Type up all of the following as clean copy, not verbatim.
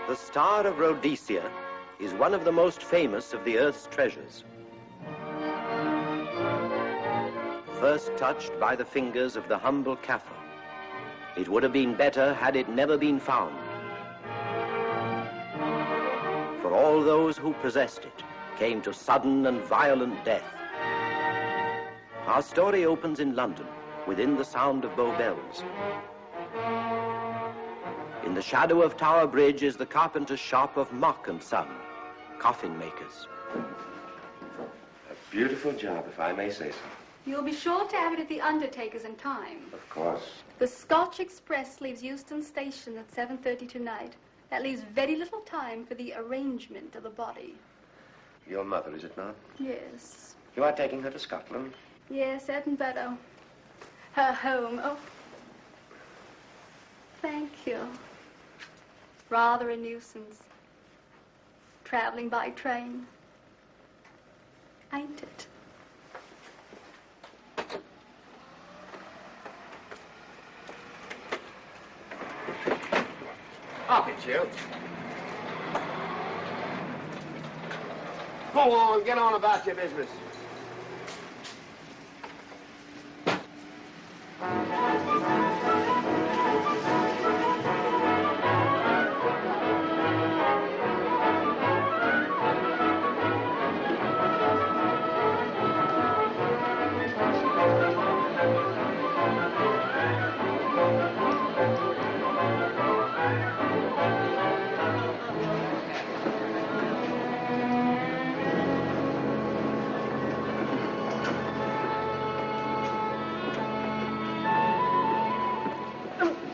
The Star of Rhodesia is one of the most famous of the Earth's treasures. First touched by the fingers of the humble Kaffir, it would have been better had it never been found. For all those who possessed it came to sudden and violent death. Our story opens in London, within the sound of Bow Bells. In the shadow of Tower Bridge is the carpenter's shop of Mock and Son, coffin makers. A beautiful job, if I may say so. You'll be sure to have it at the undertaker's in time. Of course. The Scotch Express leaves Euston Station at 7:30 tonight. That leaves very little time for the arrangement of the body. Your mother, is it not? Yes. You are taking her to Scotland? Yes, Edinburgh. Her home. Oh. Thank you. Rather a nuisance. Traveling by train. Ain't it? Up it, you. Go on, get on about your business.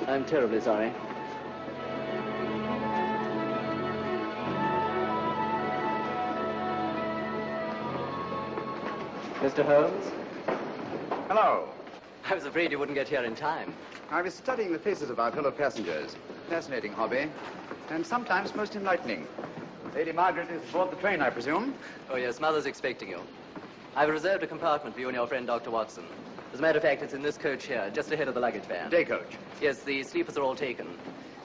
I'm terribly sorry. Mr. Holmes? Hello. I was afraid you wouldn't get here in time. I was studying the faces of our fellow passengers. Fascinating hobby, and sometimes most enlightening. Lady Margaret is aboard the train, I presume? Oh, yes, Mother's expecting you. I've reserved a compartment for you and your friend, Dr. Watson. As a matter of fact, it's in this coach here, just ahead of the luggage van. Day coach? Yes, the sleepers are all taken.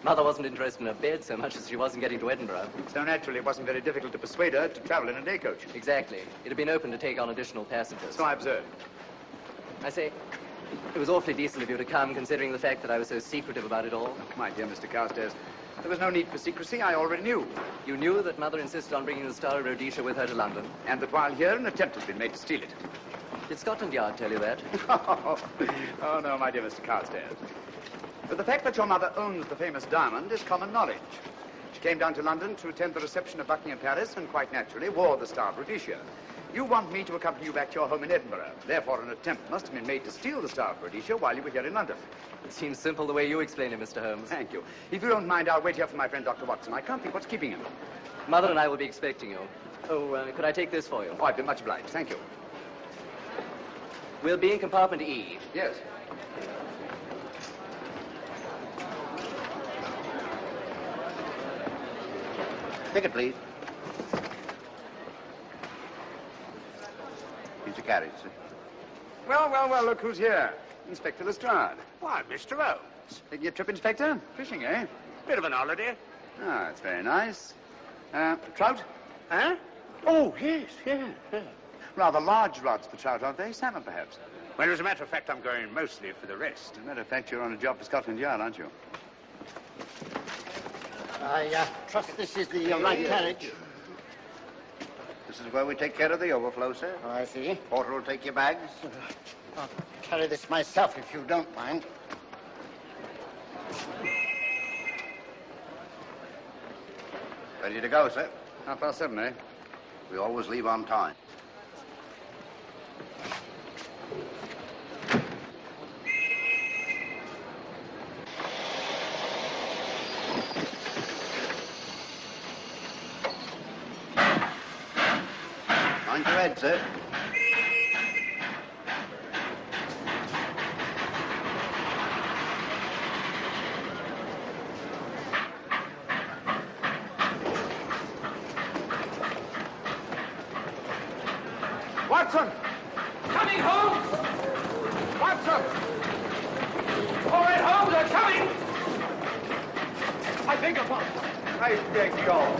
Mother wasn't interested in a bed so much as she wasn't getting to Edinburgh. So naturally, it wasn't very difficult to persuade her to travel in a day coach. Exactly. It had been open to take on additional passengers. So I observed. I say, it was awfully decent of you to come, considering the fact that I was so secretive about it all. My dear Mr. Carstairs, there was no need for secrecy. I already knew. You knew that Mother insisted on bringing the Star of Rhodesia with her to London? And that while here, an attempt has been made to steal it. Did Scotland Yard tell you that? Oh, no, my dear Mr. Carstairs. But the fact that your mother owns the famous diamond is common knowledge. She came down to London to attend the reception of Buckingham Palace and quite naturally wore the Star of Rhodesia. You want me to accompany you back to your home in Edinburgh. Therefore, an attempt must have been made to steal the Star of Rhodesia while you were here in London. It seems simple the way you explain it, Mr. Holmes. Thank you. If you don't mind, I'll wait here for my friend Dr. Watson. I can't think what's keeping him. Mother and I will be expecting you. Oh, could I take this for you? Oh, I've been much obliged. Thank you. We'll be in compartment E. Yes. Ticket, please. Here's your carriage, sir. Well, look who's here. Inspector Lestrade. Why, Mr. Holmes. Taking a trip, Inspector? Fishing, eh? Bit of an holiday. Ah, that's very nice. Trout? Huh? Oh, yes. Rather large rods for trout, aren't they? Salmon, perhaps? Well, as a matter of fact, I'm going mostly for the rest. As a matter of fact, you're on a job for Scotland Yard, aren't you? I trust this is the right carriage. This is where we take care of the overflow, sir. Oh, I see. Porter will take your bags. I'll carry this myself if you don't mind. Ready to go, sir? 7:30, eh? We always leave on time. Mind your head, sir. Watson! Coming, Holmes! Watson! All right, Holmes, they're coming! I beg your pardon. Nice big job.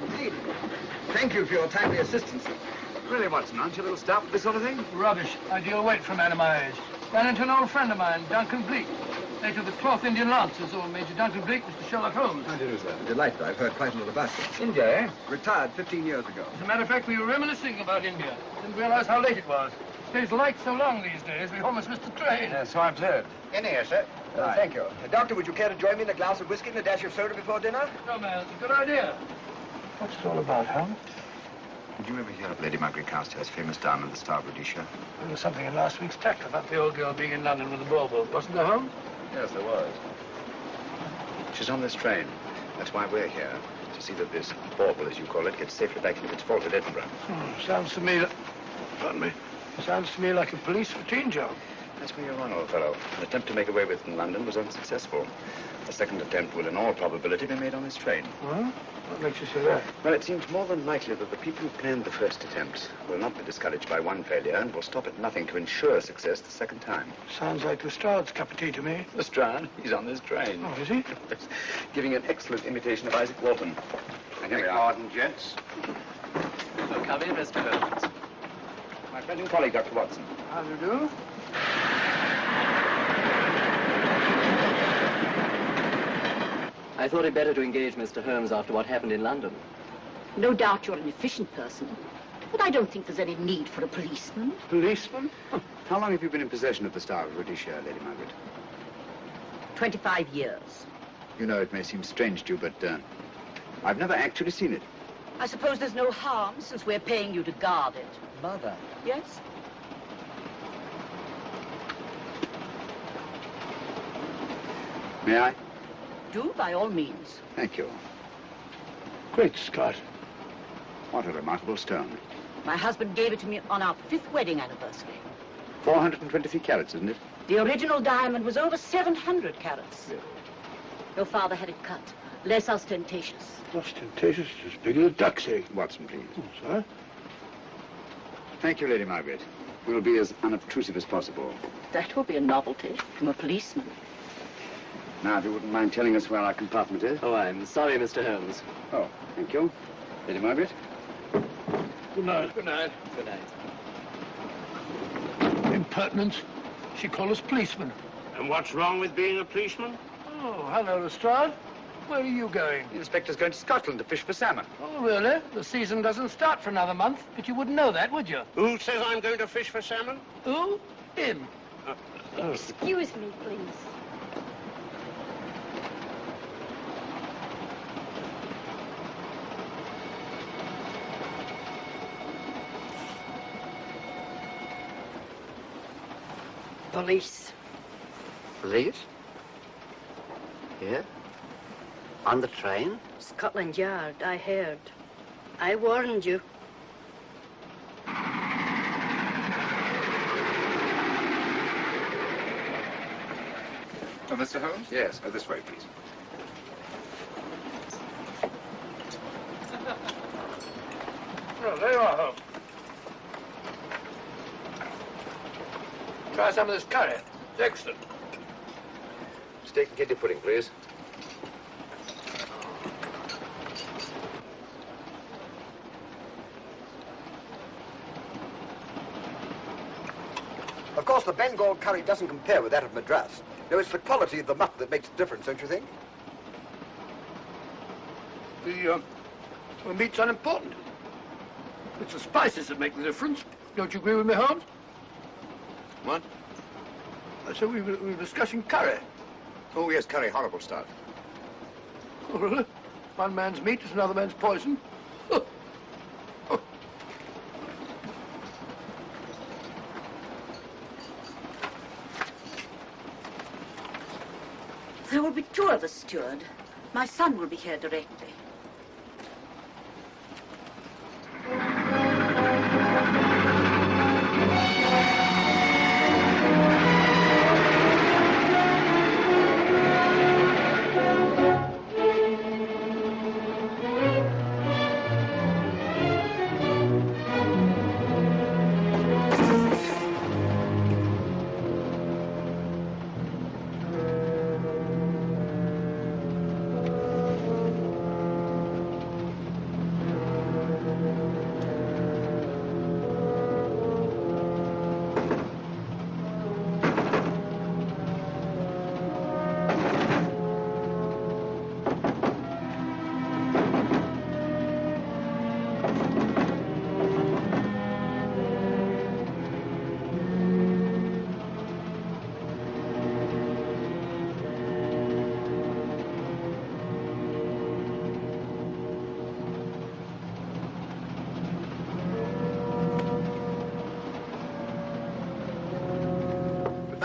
Indeed. Thank you for your timely assistance. Really, Watson, aren't you a little stout with this sort of thing? Rubbish. Ideal weight for a man of my age. Ran into an old friend of mine, Duncan Bleak. Late of the 12th Indian Lancers, or Major Duncan Bleak, Mr. Sherlock Holmes. How do you do, sir? Delightful. I've heard quite a lot about you. India, eh? Retired 15 years ago. As a matter of fact, we were reminiscing about India. Didn't realize how late it was. Stays light so long these days, we almost missed the train. So I've heard. In here, sir. Thank you. Doctor, would you care to join me in a glass of whiskey and a dash of soda before dinner? No, man, it's a good idea. What's it all about, Holmes? Did you ever hear of Lady Margaret Carstairs' famous diamond, the Star of Rhodesia? There was something in last week's tack about the old girl being in London with a bauble, wasn't there, Holmes? Yes, there was. She's on this train. That's why we're here. To see that this bauble, as you call it, gets safely back into its vault at Edinburgh. Sounds to me... Pardon me. Sounds to me like a police routine job. That's where you're on, old fellow. An attempt to make away with it in London was unsuccessful. The second attempt will, in all probability, be made on this train. Huh? What makes you say that? Well, it seems more than likely that the people who planned the first attempt will not be discouraged by one failure and will stop at nothing to ensure success the second time. Sounds like Lestrade's cup of tea to me. Lestrade? He's on this train. Oh, is he? Giving an excellent imitation of Isaac Walton. And here we are. Pardon, gents. So come in, Mr. Holmes. My friend and colleague, Dr. Watson. How do you do? I thought it better to engage Mr. Holmes after what happened in London. No doubt you're an efficient person, but I don't think there's any need for a policeman. Policeman? How long have you been in possession of the Star of Rhodesia, Lady Margaret? 25 years. You know, it may seem strange to you, but I've never actually seen it. I suppose there's no harm since we're paying you to guard it. Mother. Yes? May I? Do, by all means. Thank you. Great Scott. What a remarkable stone. My husband gave it to me on our 5th wedding anniversary. 423 carats, isn't it? The original diamond was over 700 carats. Yeah. Your father had it cut, less ostentatious. Ostentatious, as big as a duck's egg. Watson, please. Oh, sir? Thank you, Lady Margaret. We'll be as unobtrusive as possible. That will be a novelty from a policeman. Now, if you wouldn't mind telling us where our compartment is. Oh, I'm sorry, Mr. Holmes. Oh, thank you. Lady Margaret? Good night. Good night. Good night. Impertinence. She called us policemen. And what's wrong with being a policeman? Oh, hello, Lestrade. Where are you going? The inspector's going to Scotland to fish for salmon. Oh, really? The season doesn't start for another month, but you wouldn't know that, would you? Who says I'm going to fish for salmon? Who? Him. Excuse me, please. Police. Police? Here? On the train? Scotland Yard, I heard. I warned you. Oh, Mr. Holmes? Yes. This way, please. Oh, there you are, Holmes. Try some of this curry. It's excellent. Steak and kidney pudding, please. Of course, the Bengal curry doesn't compare with that of Madras. No, it's the quality of the mutton that makes the difference, don't you think? The meat's unimportant. It's the spices that make the difference. Don't you agree with me, Holmes? What? I said we were discussing curry. Oh, yes, curry, horrible stuff. Oh, really? One man's meat is another man's poison. Oh. Oh. There will be 2 of us, steward. My son will be here directly.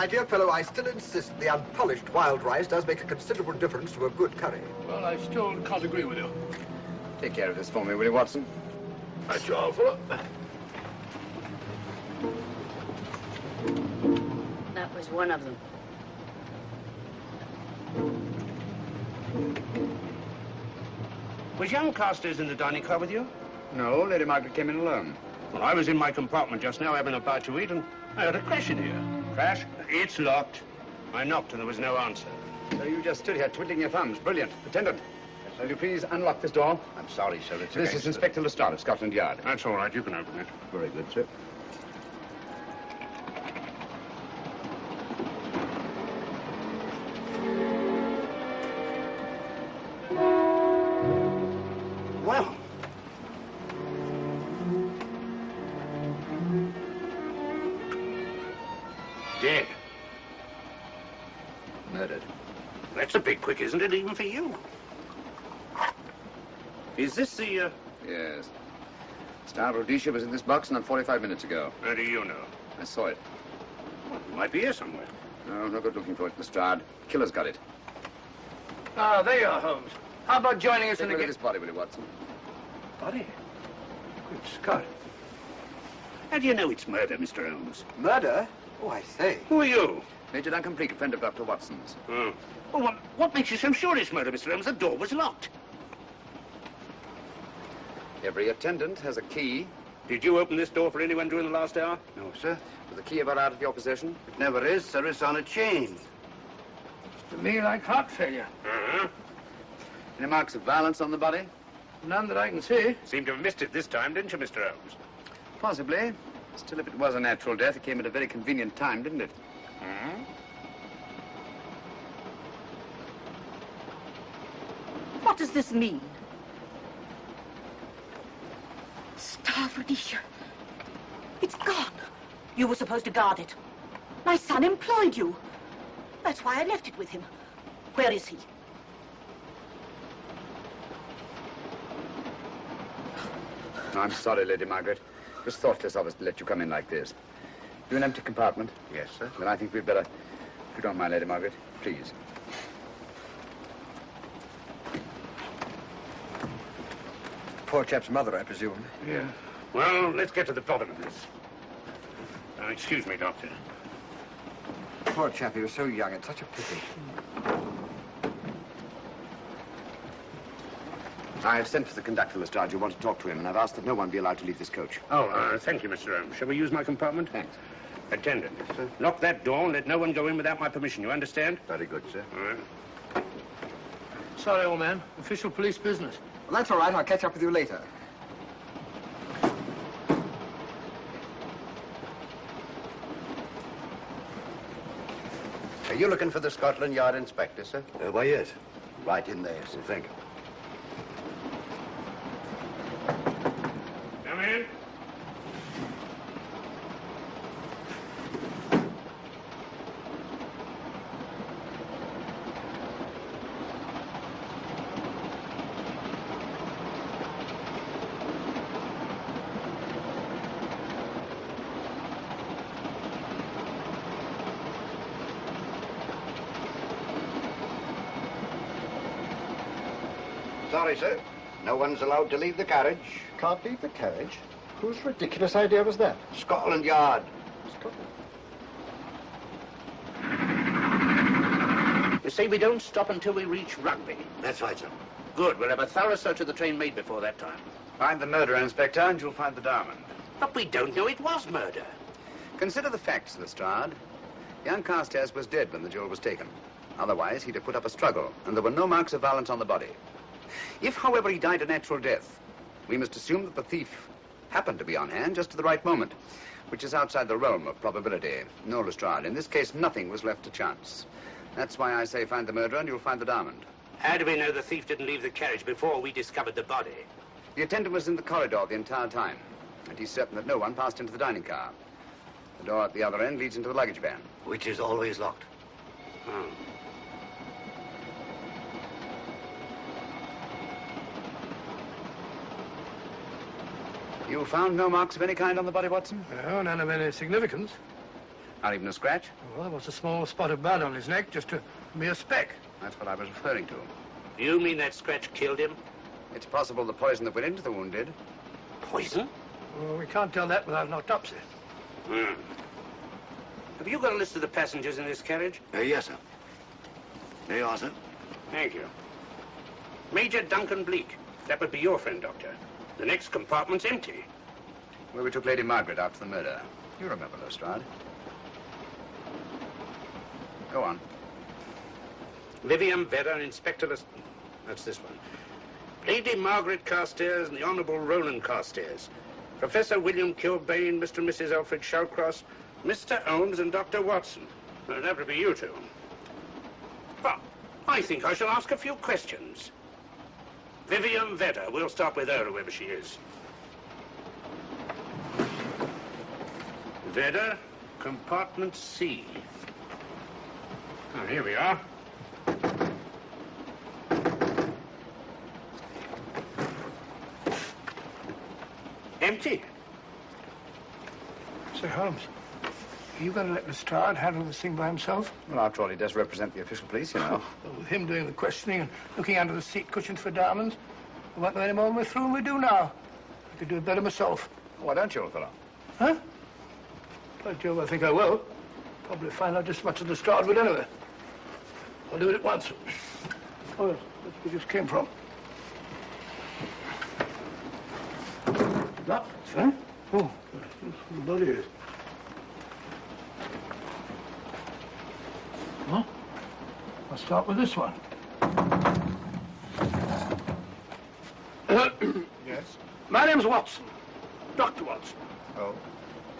my dear fellow, I still insist the unpolished wild rice does make a considerable difference to a good curry. Well, I still can't agree with you. Take care of this for me, will you, Watson? That's all, fella. That was one of them. Was young Carstairs in the dining car with you? No, Lady Margaret came in alone. Well, I was in my compartment just now having a bite to eat, and I heard a crash in here. Crash? It's locked. I knocked, and there was no answer. So you just stood here twiddling your thumbs. Brilliant. Attendant, will you please unlock this door? I'm sorry, sir. It's This is Inspector Lestrade of Scotland Yard. That's all right. You can open it. Very good, sir. Well. Dead. Murdered. That's a bit quick, isn't it, even for you? Is this the, Yes. Star Rhodesia was in this box not 45 minutes ago. How do you know? I saw it. Well, it might be here somewhere. No, no good looking for it, Lestrade. Killer's got it. Ah, there you are, Holmes. How about joining us Take in a the look at this body, will you, Watson? Body? Good Scott. How do you know it's murder, Mr. Holmes? Murder? Oh, I say. Who are you? Major Duncan Bleak, a friend of Dr. Watson's. Oh. Well, what makes you so sure it's murder, Mr. Holmes? The door was locked. Every attendant has a key. Did you open this door for anyone during the last hour? No, sir. With the key ever out of your possession? It never is, sir. It's on a chain. To me, like heart failure. Uh-huh. Any marks of violence on the body? None that I can see. Seemed to have missed it this time, didn't you, Mr. Holmes? Possibly. Still, if it was a natural death, it came at a very convenient time, didn't it? Hmm? What does this mean? Star Rhodesia. It's gone. You were supposed to guard it. My son employed you. That's why I left it with him. Where is he? I'm sorry, Lady Margaret. It was thoughtless of us to let you come in like this. You an empty compartment? Yes, sir. Then I think we'd better, if you don't mind, Lady Margaret, please. Poor chap's mother, I presume. Yeah. Well, let's get to the bottom of this. Now, excuse me, Doctor. Poor chap, he was so young. It's such a pity. I've sent for the conductor, Lestrade. You want to talk to him, and I've asked that no one be allowed to leave this coach. Oh, thank you, Mr. Holmes. Shall we use my compartment? Thanks. Attendant, lock that door and let no one go in without my permission. You understand? Very good, sir. All right. Sorry, old man. Official police business. Well, that's all right. I'll catch up with you later. Are you looking for the Scotland Yard inspector, sir? Why, yes. Right in there, sir. Thank you. Come in. Sorry, sir. No one's allowed to leave the carriage. Can't leave the carriage? Whose ridiculous idea was that? Scotland Yard. You say we don't stop until we reach Rugby. That's right, sir. Good. We'll have a thorough search of the train made before that time. Find the murderer, Inspector, and you'll find the diamond. But we don't know it was murder. Consider the facts, Lestrade. Young Carstairs was dead when the jewel was taken. Otherwise, he'd have put up a struggle, and there were no marks of violence on the body. If, however, he died a natural death, we must assume that the thief happened to be on hand just at the right moment, which is outside the realm of probability. No, Lestrade, in this case, nothing was left to chance. That's why I say find the murderer and you'll find the diamond. How do we know the thief didn't leave the carriage before we discovered the body? The attendant was in the corridor the entire time, and he's certain that no one passed into the dining car. The door at the other end leads into the luggage van. Which is always locked. Oh. You found no marks of any kind on the body, Watson? No, none of any significance. Not even a scratch? Well, there was a small spot of blood on his neck, just a mere speck. That's what I was referring to. You mean that scratch killed him? It's possible the poison that went into the wound did. Poison? Well, we can't tell that without an autopsy. Have you got a list of the passengers in this carriage? Yes, sir. There you are, sir. Thank you. Major Duncan Bleak. That would be your friend, Doctor. The next compartment's empty. Where we took Lady Margaret after the murder. You remember, Lestrade. Go on. Vivian Vedder, Inspector That's this one. Lady Margaret Carstairs and the Honourable Roland Carstairs. Professor William Kilbane, Mr. and Mrs. Alfred Shallcross, Mr. Holmes and Dr. Watson. Well, that would be you two. Well, I think I shall ask a few questions. Vivian Vedder. We'll start with her, whoever she is. Vedder, compartment C. Oh, here we are. Empty. Sir Holmes, are you going to let Lestrade handle this thing by himself? Well, after all, he does represent the official police, you know. Well, with him doing the questioning and looking under the seat cushions for diamonds, we won't know any more when we're through than we do now. I could do it better myself. Why don't you, old fellow? Huh? By Jove, I think I will. Probably find out just as much as Lestrade would anyway. I'll do it at once. Oh, yes, that's where we just came from. That, huh? Oh, the body is. Huh? I'll start with this one. Yes? My name's Watson. Dr. Watson. Oh.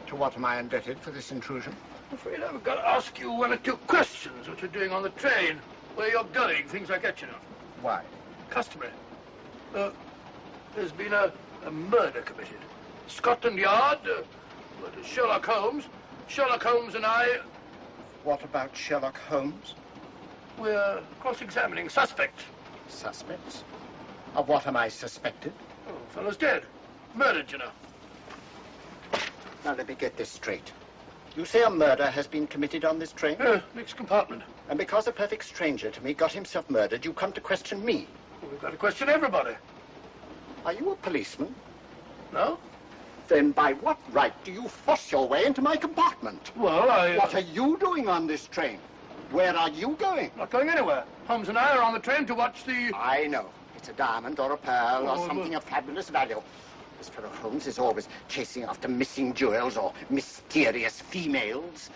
To what am I indebted for this intrusion? I'm afraid I've got to ask you one or two questions. What you're doing on the train, where you're going, things like that, you know. Why? Customary. There's been a murder committed. Scotland Yard, Sherlock Holmes. Sherlock Holmes and I... What about Sherlock Holmes? We're cross-examining suspects. Suspects? Of what am I suspected? Oh, the fellow's dead. Murdered, you know. Now, let me get this straight. You say a murder has been committed on this train? Next compartment. And because a perfect stranger to me got himself murdered, you come to question me? Well, we've got to question everybody. Are you a policeman? No? Then by what right do you force your way into my compartment? Well, What are you doing on this train? Where are you going? Not going anywhere. Holmes and I are on the train to watch the... I know. It's a diamond or a pearl or something of fabulous value. This fellow Holmes is always chasing after missing jewels or mysterious females.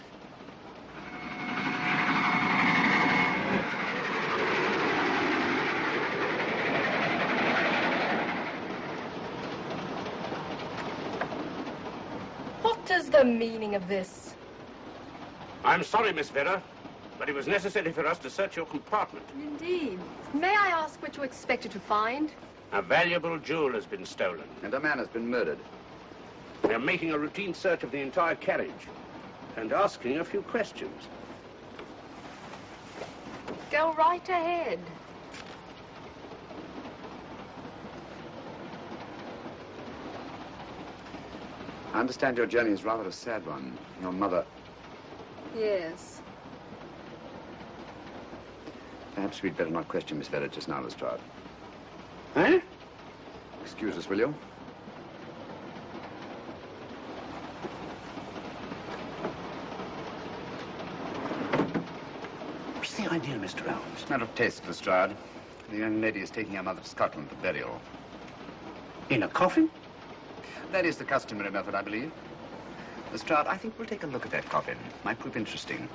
What is the meaning of this? I'm sorry, Miss Vedder, but it was necessary for us to search your compartment. Indeed. May I ask what you expected to find? A valuable jewel has been stolen. And a man has been murdered. We are making a routine search of the entire carriage and asking a few questions. Go right ahead. I understand your journey is rather a sad one. Your mother... Yes. Perhaps we'd better not question Miss Vedder just now, Lestrade. Eh? Excuse us, will you? What's the idea, Mr. Holmes? Matter of taste, Lestrade. The young lady is taking her mother to Scotland for burial. In a coffin? That is the customary method, I believe. Lestrade, I think we'll take a look at that coffin. Might prove interesting.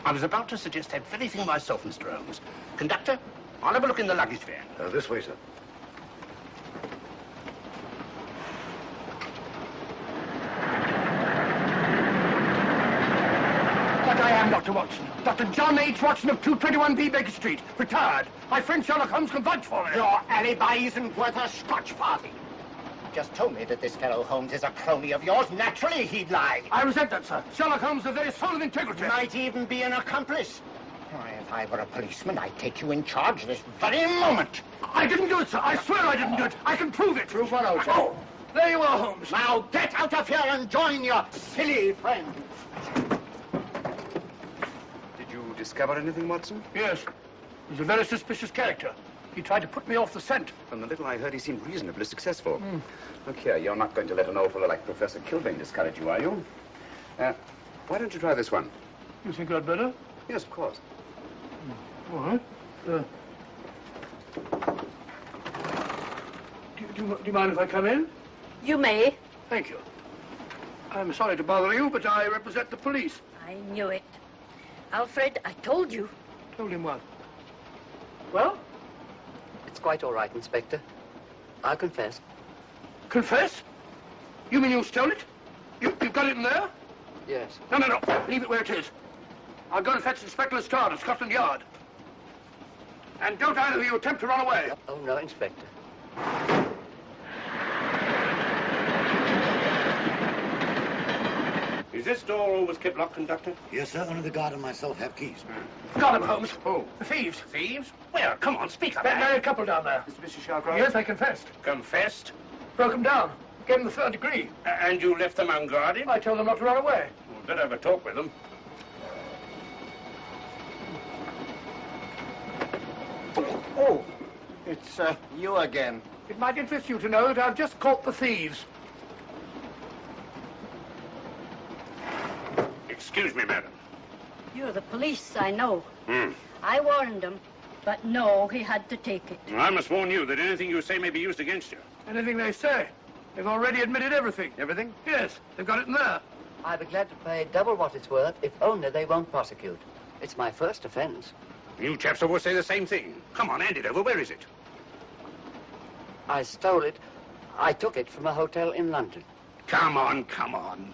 I was about to suggest that very thing myself, Mr. Holmes. Conductor, I'll have a look in the luggage van. This way, sir. But I am Dr. Watson. Dr. John H. Watson of 221B Baker Street. Retired. My friend Sherlock Holmes can vouch for me. Your alibi isn't worth a Scotch farthing. Just told me that this fellow Holmes is a crony of yours. Naturally, he'd lie. I resent that, sir. Sherlock Holmes is the very soul of integrity. Might even be an accomplice. Why, if I were a policeman, I'd take you in charge this very moment. I didn't do it, sir. I swear I didn't do it. I can prove it. Prove what, old chap? Oh, There you are, Holmes. Now get out of here and join your silly friends. Did you discover anything, Watson? Yes. He's a very suspicious character. He tried to put me off the scent. From the little I heard, he seemed reasonably successful. Look here, you're not going to let an old fellow like Professor Kilbane discourage you, are you? Why don't you try this one? You think I'd better? Yes, of course. All right. Do you mind if I come in? You may. Thank you. I'm sorry to bother you, but I represent the police. I knew it. Alfred, I told you. Told him what? Well? It's quite all right, Inspector. I'll confess. Confess? You mean you stole it? You've got it in there? Yes. No. Leave it where it is. I'll go and fetch Inspector Lestrade at Scotland Yard. And don't either of you attempt to run away. Oh, no, Inspector. Is this door always kept locked, Conductor? Yes, sir. Only the guard and myself have keys. Got him, Holmes. Who? The thieves. Thieves? Where? Come on, speak up. That married couple down there. Mr. Sherlock? Yes, they confessed. Confessed? Broke them down. Gave them the third degree. And you left them unguarded? I told them not to run away. Well, better have a talk with them. Oh, it's you again. It might interest you to know that I've just caught the thieves. Excuse me, madam. You're the police, I know. Hmm. I warned him, but no, he had to take it. Well, I must warn you that anything you say may be used against you. Anything they say. They've already admitted everything. Everything? Yes, they've got it in there. I'd be glad to pay double what it's worth if only they won't prosecute. It's my first offense. You chaps always say the same thing. Come on, hand it over. Where is it? I stole it. I took it from a hotel in London. Come on, come on.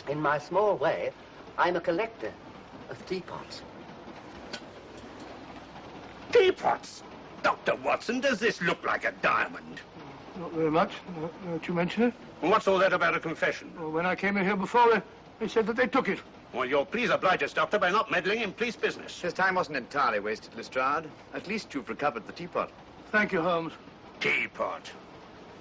In my small way, I'm a collector of teapots. Teapots? Dr. Watson, does this look like a diamond? Not very much, now that you mention it. And what's all that about a confession? Well, when I came in here before, they said that they took it. Well, you'll please oblige us, Doctor, by not meddling in police business. His time wasn't entirely wasted, Lestrade. At least you've recovered the teapot. Thank you, Holmes. Teapot.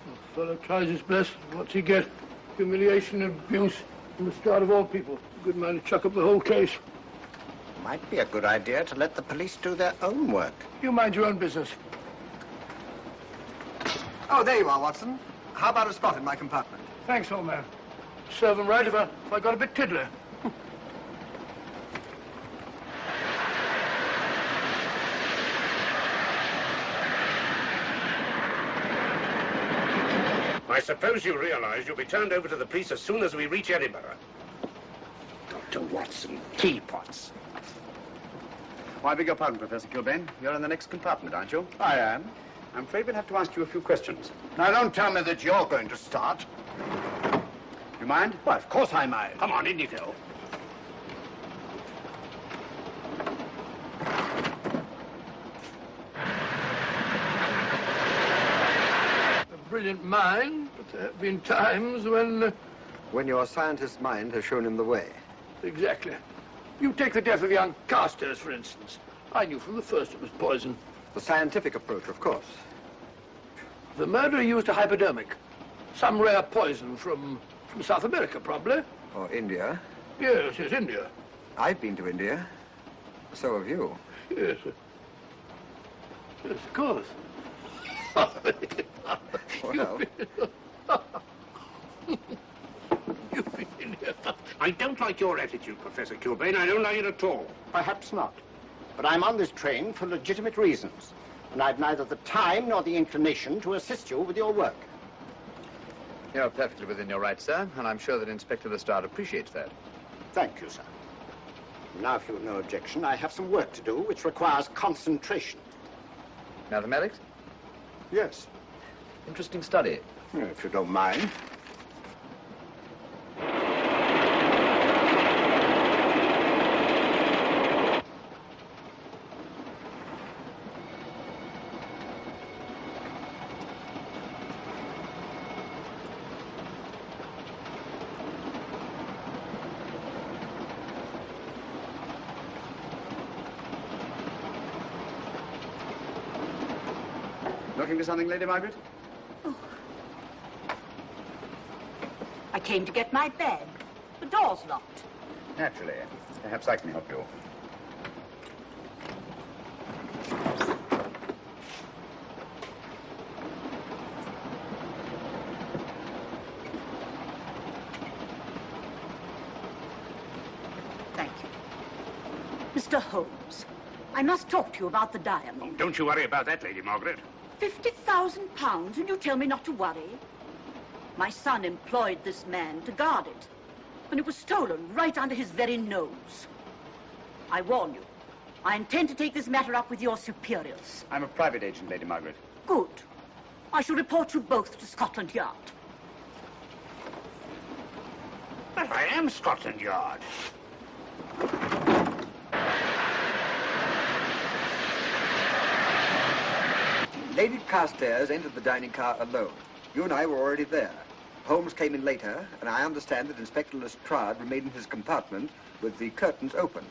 The fellow tries his best. What's he get? Humiliation and abuse from the start of all people. Good man to chuck up the whole case. Might be a good idea to let the police do their own work. You mind your own business. Oh, there you are, Watson. How about a spot in my compartment? Thanks, old man. Serve 'em right if I got a bit tiddly. I suppose you realize you'll be turned over to the police as soon as we reach Edinburgh. Dr. Watson, teapots. Oh, I beg your pardon, Professor Kilbane. You're in the next compartment, aren't you? I am. I'm afraid we'll have to ask you a few questions. Now, don't tell me that you're going to start. You mind? Why, of course I mind. Come on, in you go. A brilliant mind, but there have been times when... When your scientist's mind has shown him the way. Exactly. You take the death of young Carstairs, for instance. I knew from the first it was poison. The scientific approach, of course. The murderer used a hypodermic. Some rare poison from South America, probably. Or India. Yes, India. I've been to India. So have you. Yes. Yes, of course. Well. You've been in here. I don't like your attitude, Professor Kilbane. I don't like it at all. Perhaps not. But I'm on this train for legitimate reasons. And I've neither the time nor the inclination to assist you with your work. You're perfectly within your rights, sir, and I'm sure that Inspector Lestrade appreciates that. Thank you, sir. Now, if you've no objection, I have some work to do which requires concentration. Mathematics? Yes. Interesting study. If you don't mind. Looking for something, Lady Margaret? Oh. I came to get my bag. The door's locked. Naturally. Perhaps I can help you. Thank you. Mr. Holmes, I must talk to you about the diamond. Oh, don't you worry about that, Lady Margaret. £50,000 and you tell me not to worry? My son employed this man to guard it, and it was stolen right under his very nose. I warn you, I intend to take this matter up with your superiors. I'm a private agent, Lady Margaret. Good. I shall report you both to Scotland Yard. But I am Scotland Yard. Lady Carstairs entered the dining car alone. You and I were already there. Holmes came in later, and I understand that Inspector Lestrade remained in his compartment with the curtains open,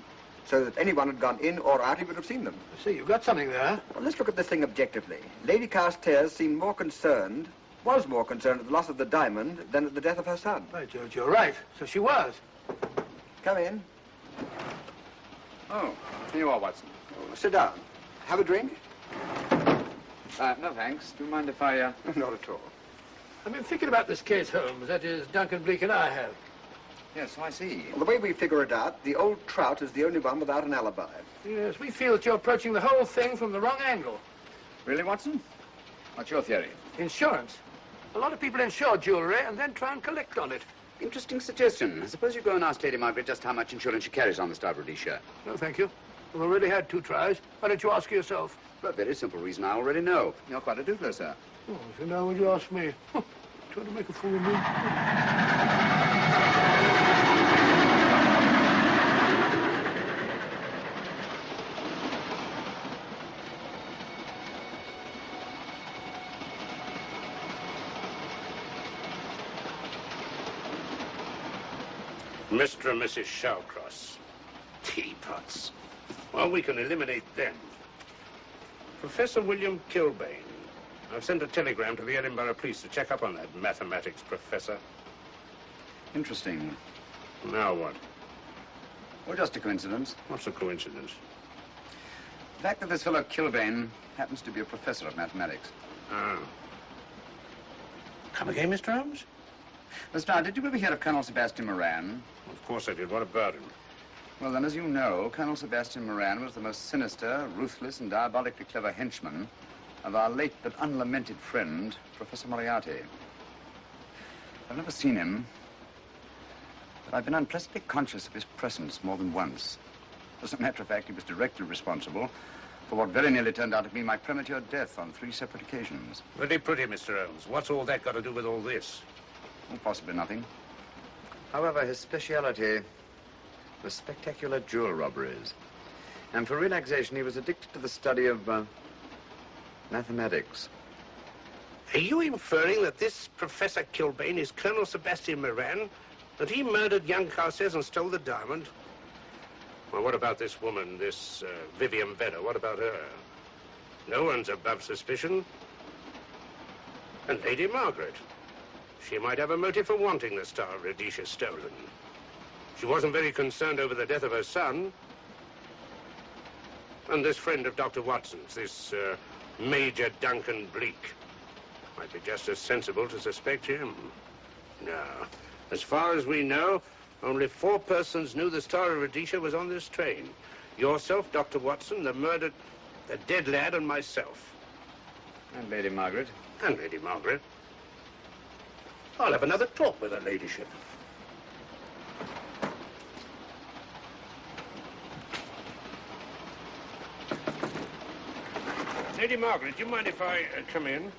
so that anyone had gone in or out, he would have seen them. I see, you've got something there. Well, let's look at this thing objectively. Lady Carstairs seemed more concerned, was more concerned at the loss of the diamond than at the death of her son. By George, you're right. So she was. Come in. Oh, here you are, Watson. Oh, sit down. Have a drink? No, thanks. Do you mind if I, Not at all. I've been thinking about this case, Holmes. That is, Duncan Bleak and I have. Yes, so I see. Well, the way we figure it out, the old trout is the only one without an alibi. Yes, we feel that you're approaching the whole thing from the wrong angle. Really, Watson? What's your theory? Insurance. A lot of people insure jewelry and then try and collect on it. Interesting suggestion. I suppose you go and ask Lady Margaret just how much insurance she carries on the Star Rhodesia. No, thank you. We've already had 2 tries. Why don't you ask her yourself? For a very simple reason I already know. You're quite a doodler, sir. Oh, so now would you ask me? Trying to make a fool of me. Mr. and Mrs. Shawcross. Teapots. Well, we can eliminate them. Professor William Kilbane. I've sent a telegram to the Edinburgh police to check up on that mathematics professor. Interesting. Now what? Well, just a coincidence. What's a coincidence? The fact that this fellow Kilbane happens to be a professor of mathematics. Ah. Come again, Mr. Holmes? Lestrade, did you ever hear of Colonel Sebastian Moran? Of course I did. What about him? Well, then, as you know, Colonel Sebastian Moran was the most sinister, ruthless, and diabolically clever henchman of our late but unlamented friend, Professor Moriarty. I've never seen him, but I've been unpleasantly conscious of his presence more than once. As a matter of fact, he was directly responsible for what very nearly turned out to be my premature death on 3 separate occasions. Pretty pretty, Mr. Holmes. What's all that got to do with all this? Well, possibly nothing. However, his speciality was spectacular jewel robberies. And for relaxation, he was addicted to the study of mathematics. Are you inferring that this Professor Kilbane is Colonel Sebastian Moran? That he murdered young Carstairs and stole the diamond? Well, what about this woman, this Vivian Vedder? What about her? No one's above suspicion. And Lady Margaret. She might have a motive for wanting the Star of Rhodesia stolen. She wasn't very concerned over the death of her son. And this friend of Dr. Watson's, this Major Duncan Bleak, might be just as sensible to suspect him. No. As far as we know, only 4 persons knew the Star of Rhodesia was on this train. Yourself, Dr. Watson, the dead lad, and myself. And Lady Margaret. And Lady Margaret. I'll have another talk with her ladyship. Lady Margaret, do you mind if I come in?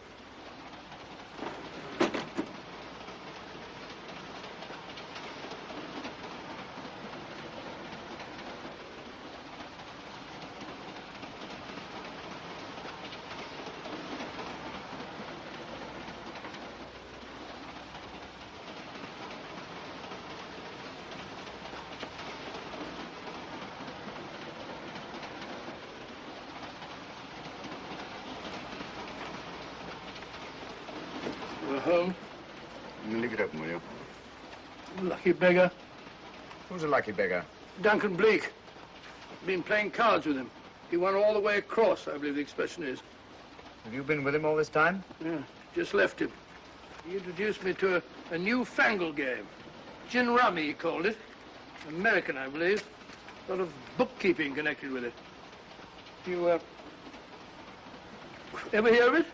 Home? Leave it open, will you? Lucky beggar. Who's a lucky beggar? Duncan Bleak. Been playing cards with him. He won all the way across, I believe the expression is. Have you been with him all this time? Yeah, just left him. He introduced me to a newfangled game. Gin rummy, he called it. American, I believe. A lot of bookkeeping connected with it. You, ever hear of it?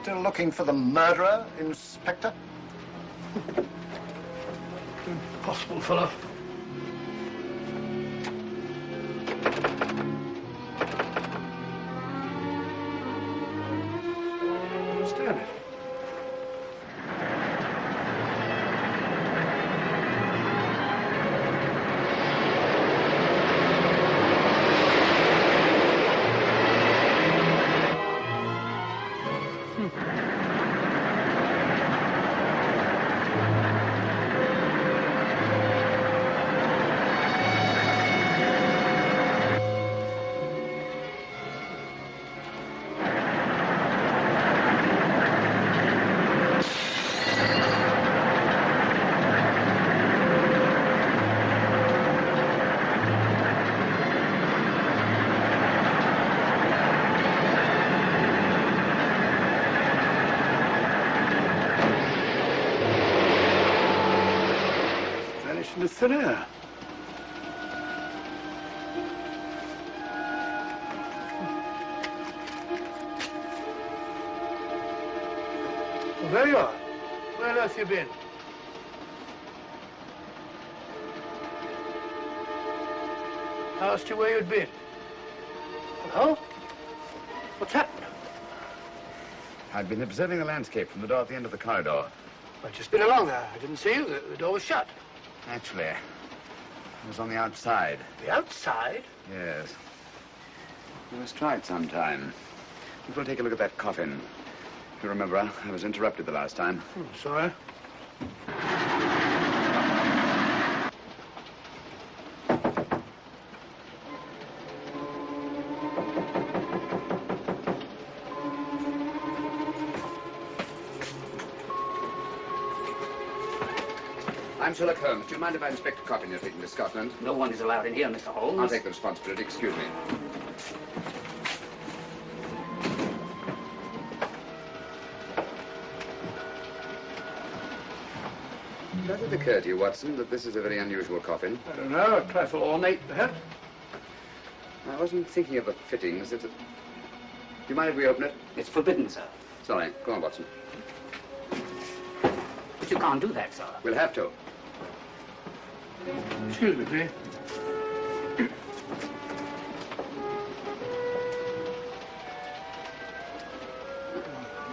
Still looking for the murderer, Inspector? Impossible, fellow. Understand it. Into thin air. Well, there you are. Where on earth you been? I asked you where you'd been. Hello? What's happened? I've been observing the landscape from the door at the end of the corridor. I've just been along there. I didn't see you. The door was shut. Actually, I was on the outside. The outside? Yes. We must try it sometime. We'll take a look at that coffin. If you remember, I was interrupted the last time. Sorry. I'm Sherlock Holmes. Do you mind if I inspect a coffin you're taking to Scotland? No one is allowed in here, Mr. Holmes. I'll take the responsibility. Excuse me. Does it occur to you, Watson, that this is a very unusual coffin? I don't know. A trifle ornate, perhaps. I wasn't thinking of the fittings. Do you mind if we open it? It's forbidden, sir. Sorry. Go on, Watson. But you can't do that, sir. We'll have to. Excuse me, please.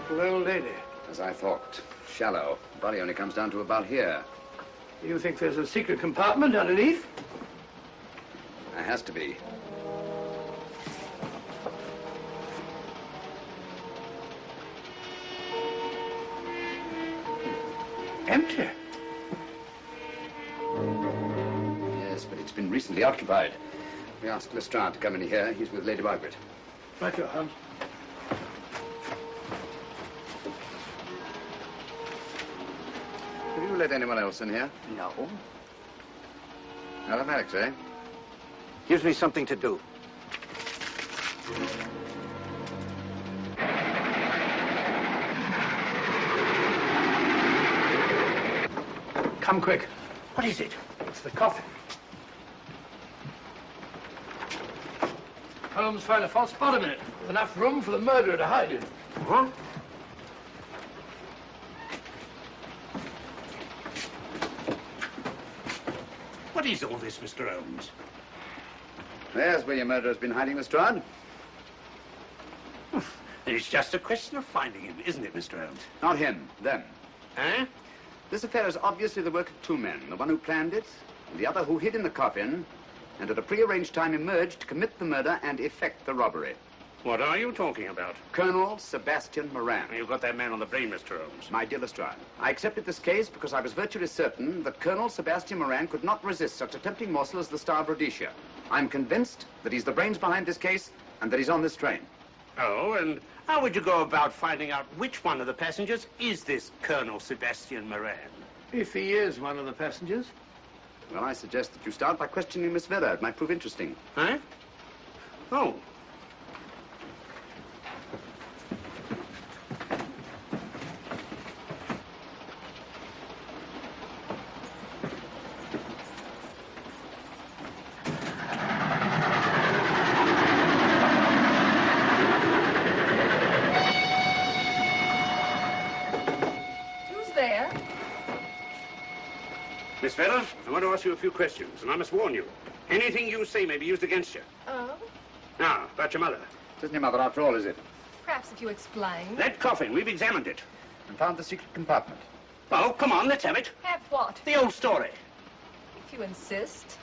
Little old lady. As I thought. Shallow. Body only comes down to about here. You think there's a secret compartment underneath? There has to be. Empty. Yes, but it's been recently occupied. We asked Lestrade to come in here. He's with Lady Margaret. Right, your Holmes. Have you let anyone else in here? No. Mathematics, eh? Gives me something to do. Come quick. What is it? It's the coffin. Holmes found a false bottom in it, with enough room for the murderer to hide in. Huh? What is all this, Mr. Holmes? There's where your murderer's been hiding, Lestrade. It's just a question of finding him, isn't it, Mr. Holmes? Not him, them. Eh? This affair is obviously the work of two men, the one who planned it, and the other who hid in the coffin, and at a prearranged time emerged to commit the murder and effect the robbery. What are you talking about? Colonel Sebastian Moran. You've got that man on the brain, Mr. Holmes. My dear Lestrade, I accepted this case because I was virtually certain that Colonel Sebastian Moran could not resist such a tempting morsel as the Star of Rhodesia. I'm convinced that he's the brains behind this case and that he's on this train. Oh, and how would you go about finding out which one of the passengers is this Colonel Sebastian Moran? If he is one of the passengers. Well, I suggest that you start by questioning Miss Vera. It might prove interesting. Huh? Oh. Miss Vera, I want to ask you a few questions, and I must warn you. Anything you say may be used against you. Oh? Now, about your mother. It isn't your mother after all, is it? Perhaps if you explain. That coffin, we've examined it. And found the secret compartment. Oh, come on, let's have it. Have what? The old story. If you insist.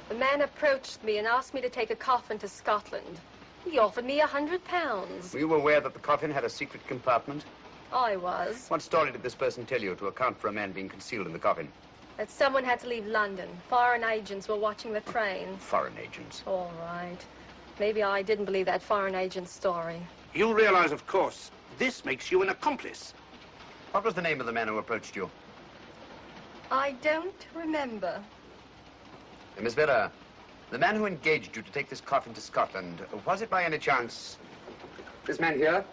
The man approached me and asked me to take a coffin to Scotland. He offered me £100. Were you aware that the coffin had a secret compartment? I was. What story did this person tell you to account for a man being concealed in the coffin? That someone had to leave London. Foreign agents were watching the train. Foreign agents? All right. Maybe I didn't believe that foreign agent story. You realize, of course, this makes you an accomplice. What was the name of the man who approached you? I don't remember. Miss Vera, the man who engaged you to take this coffin to Scotland, was it by any chance this man here?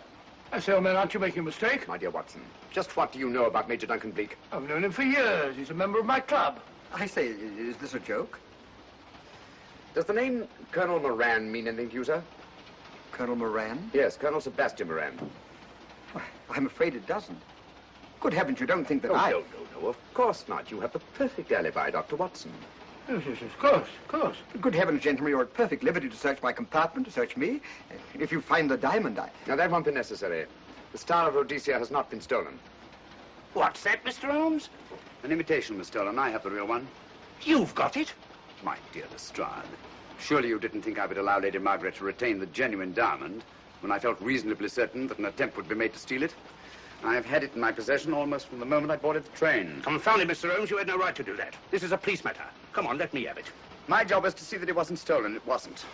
I say, old man, aren't you making a mistake? My dear Watson, just what do you know about Major Duncan Bleak? I've known him for years. He's a member of my club. I say, is this a joke? Does the name Colonel Moran mean anything to you, sir? Colonel Moran? Yes, Colonel Sebastian Moran. Why, I'm afraid it doesn't. Good heavens, you don't think that No, I... No, of course not. You have the perfect alibi, Dr. Watson. Yes, of course, of course. Good heavens, gentlemen, you're at perfect liberty to search my compartment, to search me. If you find the diamond, Now, that won't be necessary. The Star of Rhodesia has not been stolen. What's that, Mr. Holmes? An imitation was stolen. I have the real one. You've got it? My dear Lestrade, surely you didn't think I would allow Lady Margaret to retain the genuine diamond when I felt reasonably certain that an attempt would be made to steal it? I have had it in my possession almost from the moment I boarded the train. Confound it, Mr. Holmes, you had no right to do that. This is a police matter. Come on, let me have it. My job is to see that it wasn't stolen. It wasn't.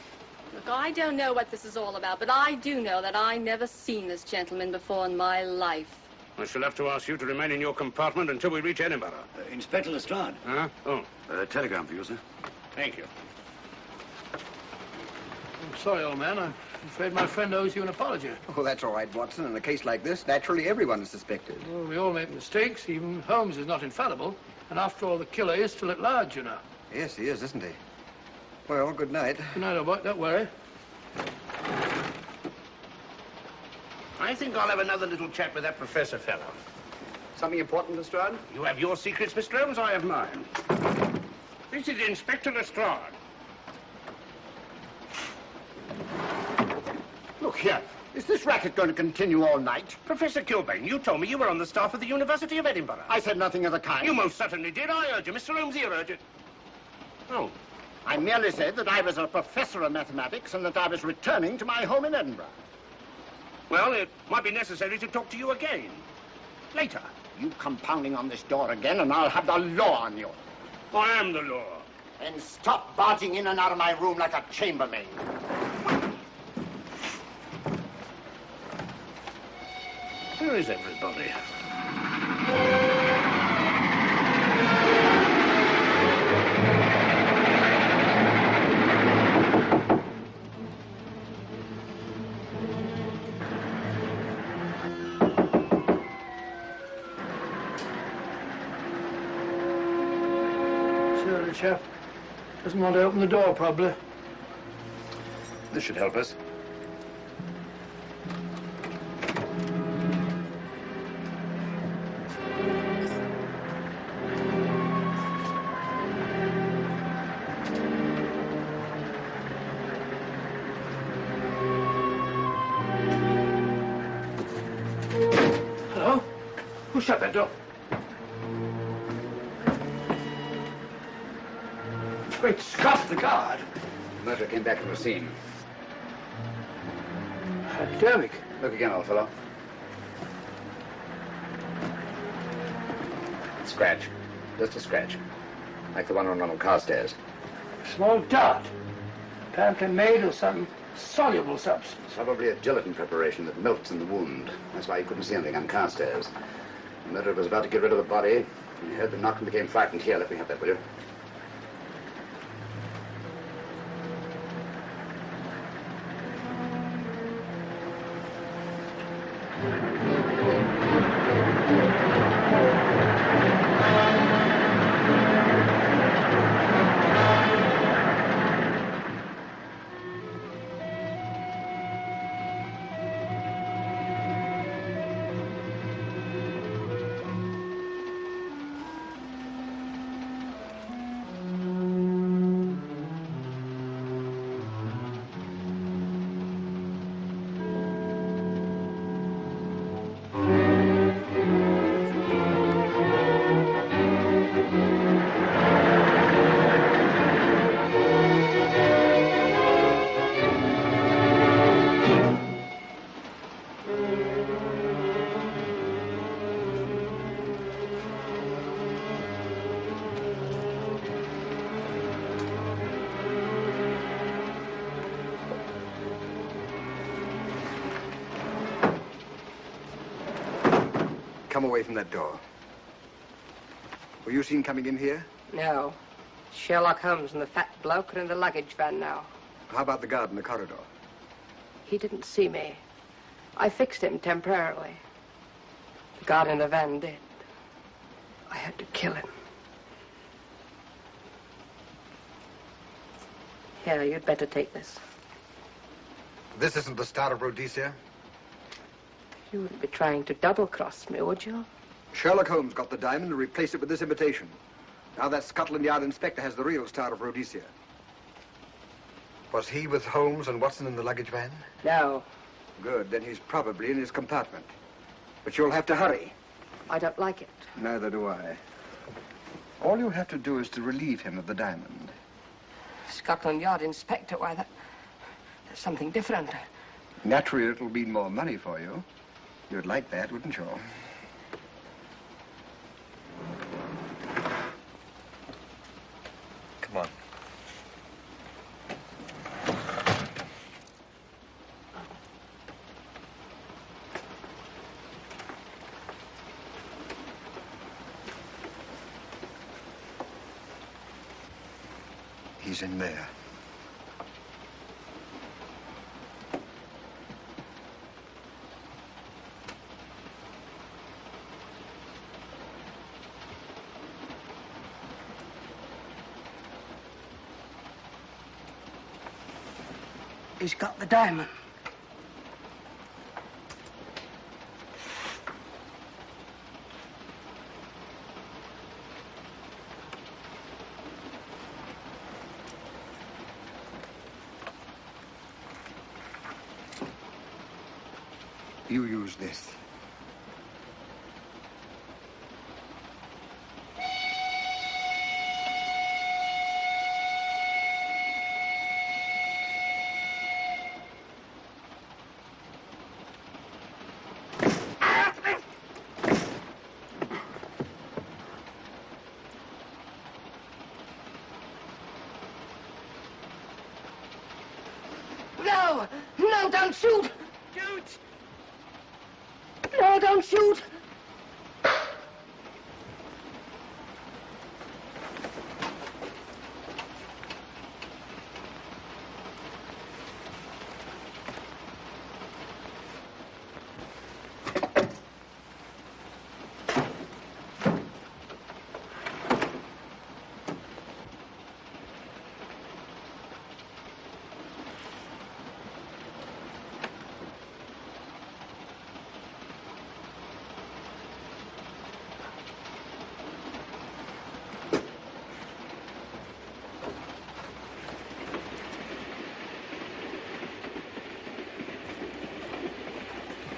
Look, I don't know what this is all about, but I do know that I never seen this gentleman before in my life. I shall have to ask you to remain in your compartment until we reach Edinburgh. Inspector Lestrade. Huh? Oh. Telegram for you, sir. Thank you. I'm sorry, old man. I'm afraid my friend owes you an apology. Oh, that's all right, Watson. In a case like this, naturally everyone is suspected. Well, we all make mistakes. Even Holmes is not infallible. And after all, the killer is still at large, you know. Yes, he is, isn't he? Well, good night. Good night, old boy. Don't worry. I think I'll have another little chat with that professor fellow. Something important, Lestrade? You have your secrets, Mr. Holmes, I have mine. This is Inspector Lestrade. Look here. Is this racket going to continue all night? Professor Kilbane, you told me you were on the staff of the University of Edinburgh. I said nothing of the kind. You most certainly did. I urge you. Mr. Holmes here urged it. Oh. I merely said that I was a professor of mathematics and that I was returning to my home in Edinburgh. Well, it might be necessary to talk to you again. Later. You come pounding on this door again and I'll have the law on you. I am the law. And stop barging in and out of my room like a chambermaid. Where is everybody? The chap doesn't want to open the door, probably. This should help us. Hello? Who shut that door? Great Scott, the guard. The murderer came back from the scene. Hypodermic. Look again, old fellow. Scratch. Just a scratch. Like the one on Ronald Carstairs. Small dart. Apparently made of some soluble substance. Probably a gelatin preparation that melts in the wound. That's why you couldn't see anything on Carstairs. The murderer was about to get rid of the body. He heard the knock and became frightened. Here, let me have that, will you? Come away from that door. Were you seen coming in here? No. Sherlock Holmes and the fat bloke are in the luggage van now. How about the guard in the corridor? He didn't see me. I fixed him temporarily. The guard in the van did. I had to kill him. Here, you'd better take this. This isn't the Star of Rhodesia? You wouldn't be trying to double-cross me, would you? Sherlock Holmes got the diamond and replaced it with this imitation. Now that Scotland Yard inspector has the real Star of Rhodesia. Was he with Holmes and Watson in the luggage van? No. Good, then he's probably in his compartment. But you'll have to hurry. I don't like it. Neither do I. All you have to do is to relieve him of the diamond. Scotland Yard inspector, why, that's something different. Naturally, it'll mean more money for you. You'd like that, wouldn't you? Come on. He's in there. He's got the diamond. You use this. No! No, don't shoot! Shoot! No, don't shoot!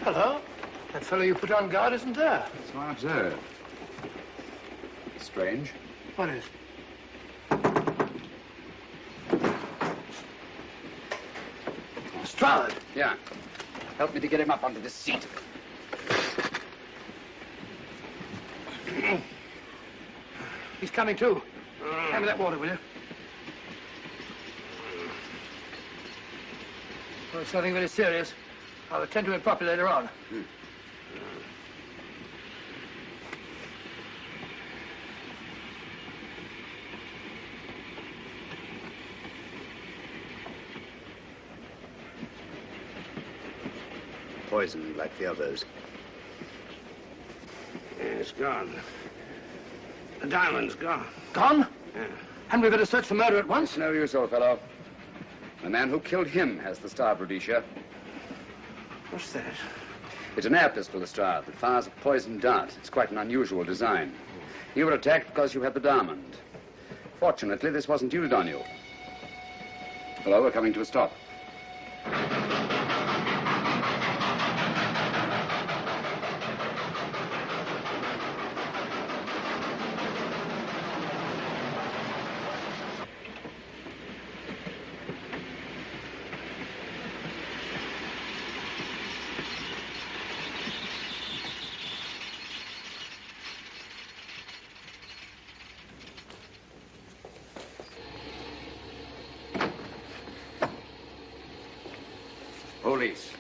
Hello. That fellow you put on guard isn't there. So I observe. Strange. What is? Strahd. Yeah. Help me to get him up onto this seat. He's coming too. Hand me that water, will you? Well, it's nothing very serious. I'll attend to it properly later on. Poisoned like the others. Yeah, it's gone. The diamond's gone. Gone? Yeah. Hadn't we better search for murder at once? No use, old fellow. The man who killed him has the star, Rhodesia. What's that? It's an air pistol, Lestrade, that fires a poisoned dart. It's quite an unusual design. You were attacked because you had the diamond. Fortunately, this wasn't used on you. Hello, we're coming to a stop. Police.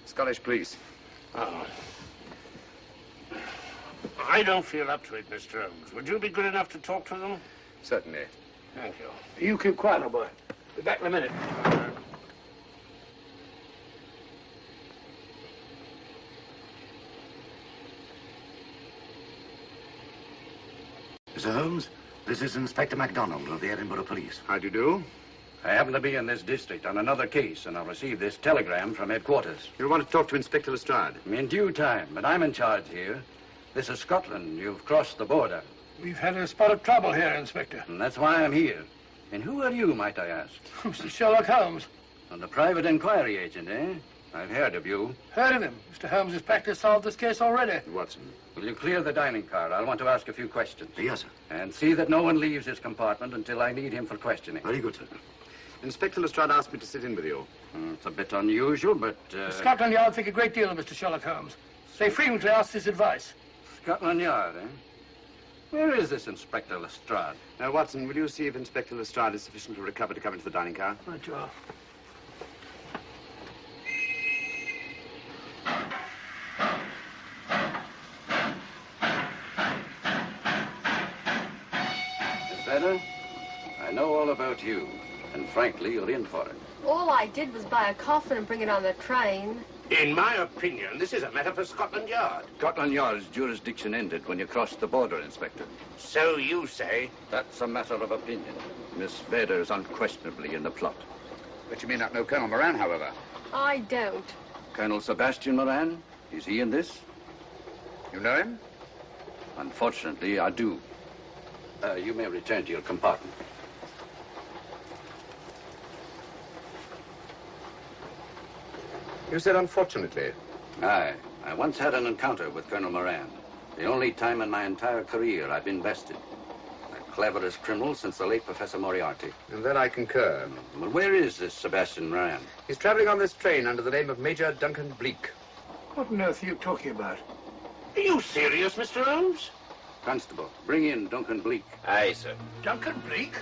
Scottish police. Oh. I don't feel up to it, Mr. Holmes. Would you be good enough to talk to them? Certainly. Thank you. You keep quiet, old boy. Be back in a minute. Mr. Holmes, this is Inspector MacDonald of the Edinburgh Police. How do you do? I happen to be in this district on another case, and I received this telegram from headquarters. You want to talk to Inspector Lestrade? In due time, but I'm in charge here. This is Scotland. You've crossed the border. We've had a spot of trouble here, Inspector. And that's why I'm here. And who are you, might I ask? Mr. Sherlock Holmes. And the private inquiry agent, eh? I've heard of you. Heard of him. Mr. Holmes has practically solved this case already. Watson. Will you clear the dining car? I'll want to ask a few questions. Yes, sir. And see that no one leaves his compartment until I need him for questioning. Very good, sir. Inspector Lestrade asked me to sit in with you. It's a bit unusual, but... Scotland Yard think a great deal of Mr. Sherlock Holmes. They frequently ask his advice. Scotland Yard, eh? Where is this Inspector Lestrade? Now, Watson, will you see if Inspector Lestrade is sufficient to recover to come into the dining car? Right, you are. Miss Vedder, I know all about you, and frankly, you're in for it. All I did was buy a coffin and bring it on the train. In my opinion, this is a matter for Scotland Yard. Scotland Yard's jurisdiction ended when you crossed the border, Inspector. So you say? That's a matter of opinion. Miss Vedder is unquestionably in the plot. But you may not know Colonel Moran, however. I don't. Colonel Sebastian Moran? Is he in this? You know him? Unfortunately, I do. You may return to your compartment. You said unfortunately. Aye. I once had an encounter with Colonel Moran. The only time in my entire career I've been bested. The cleverest criminal since the late Professor Moriarty. And then I concur. Well, where is this Sebastian Moran? He's traveling on this train under the name of Major Duncan Bleak. What on earth are you talking about? Are you serious, Mr. Holmes? Constable, bring in Duncan Bleak. Aye, sir. Duncan Bleak?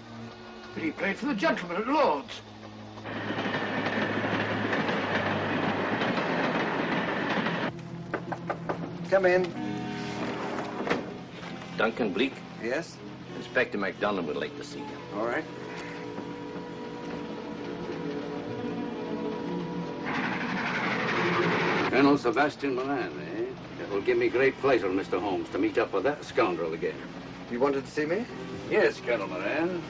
But he played for the gentleman at Lord's. Come in. Duncan Bleak? Yes? Inspector MacDonald would like to see you. All right. Colonel Sebastian Moran, eh? It will give me great pleasure, Mr. Holmes, to meet up with that scoundrel again. You wanted to see me? Yes, Colonel Moran.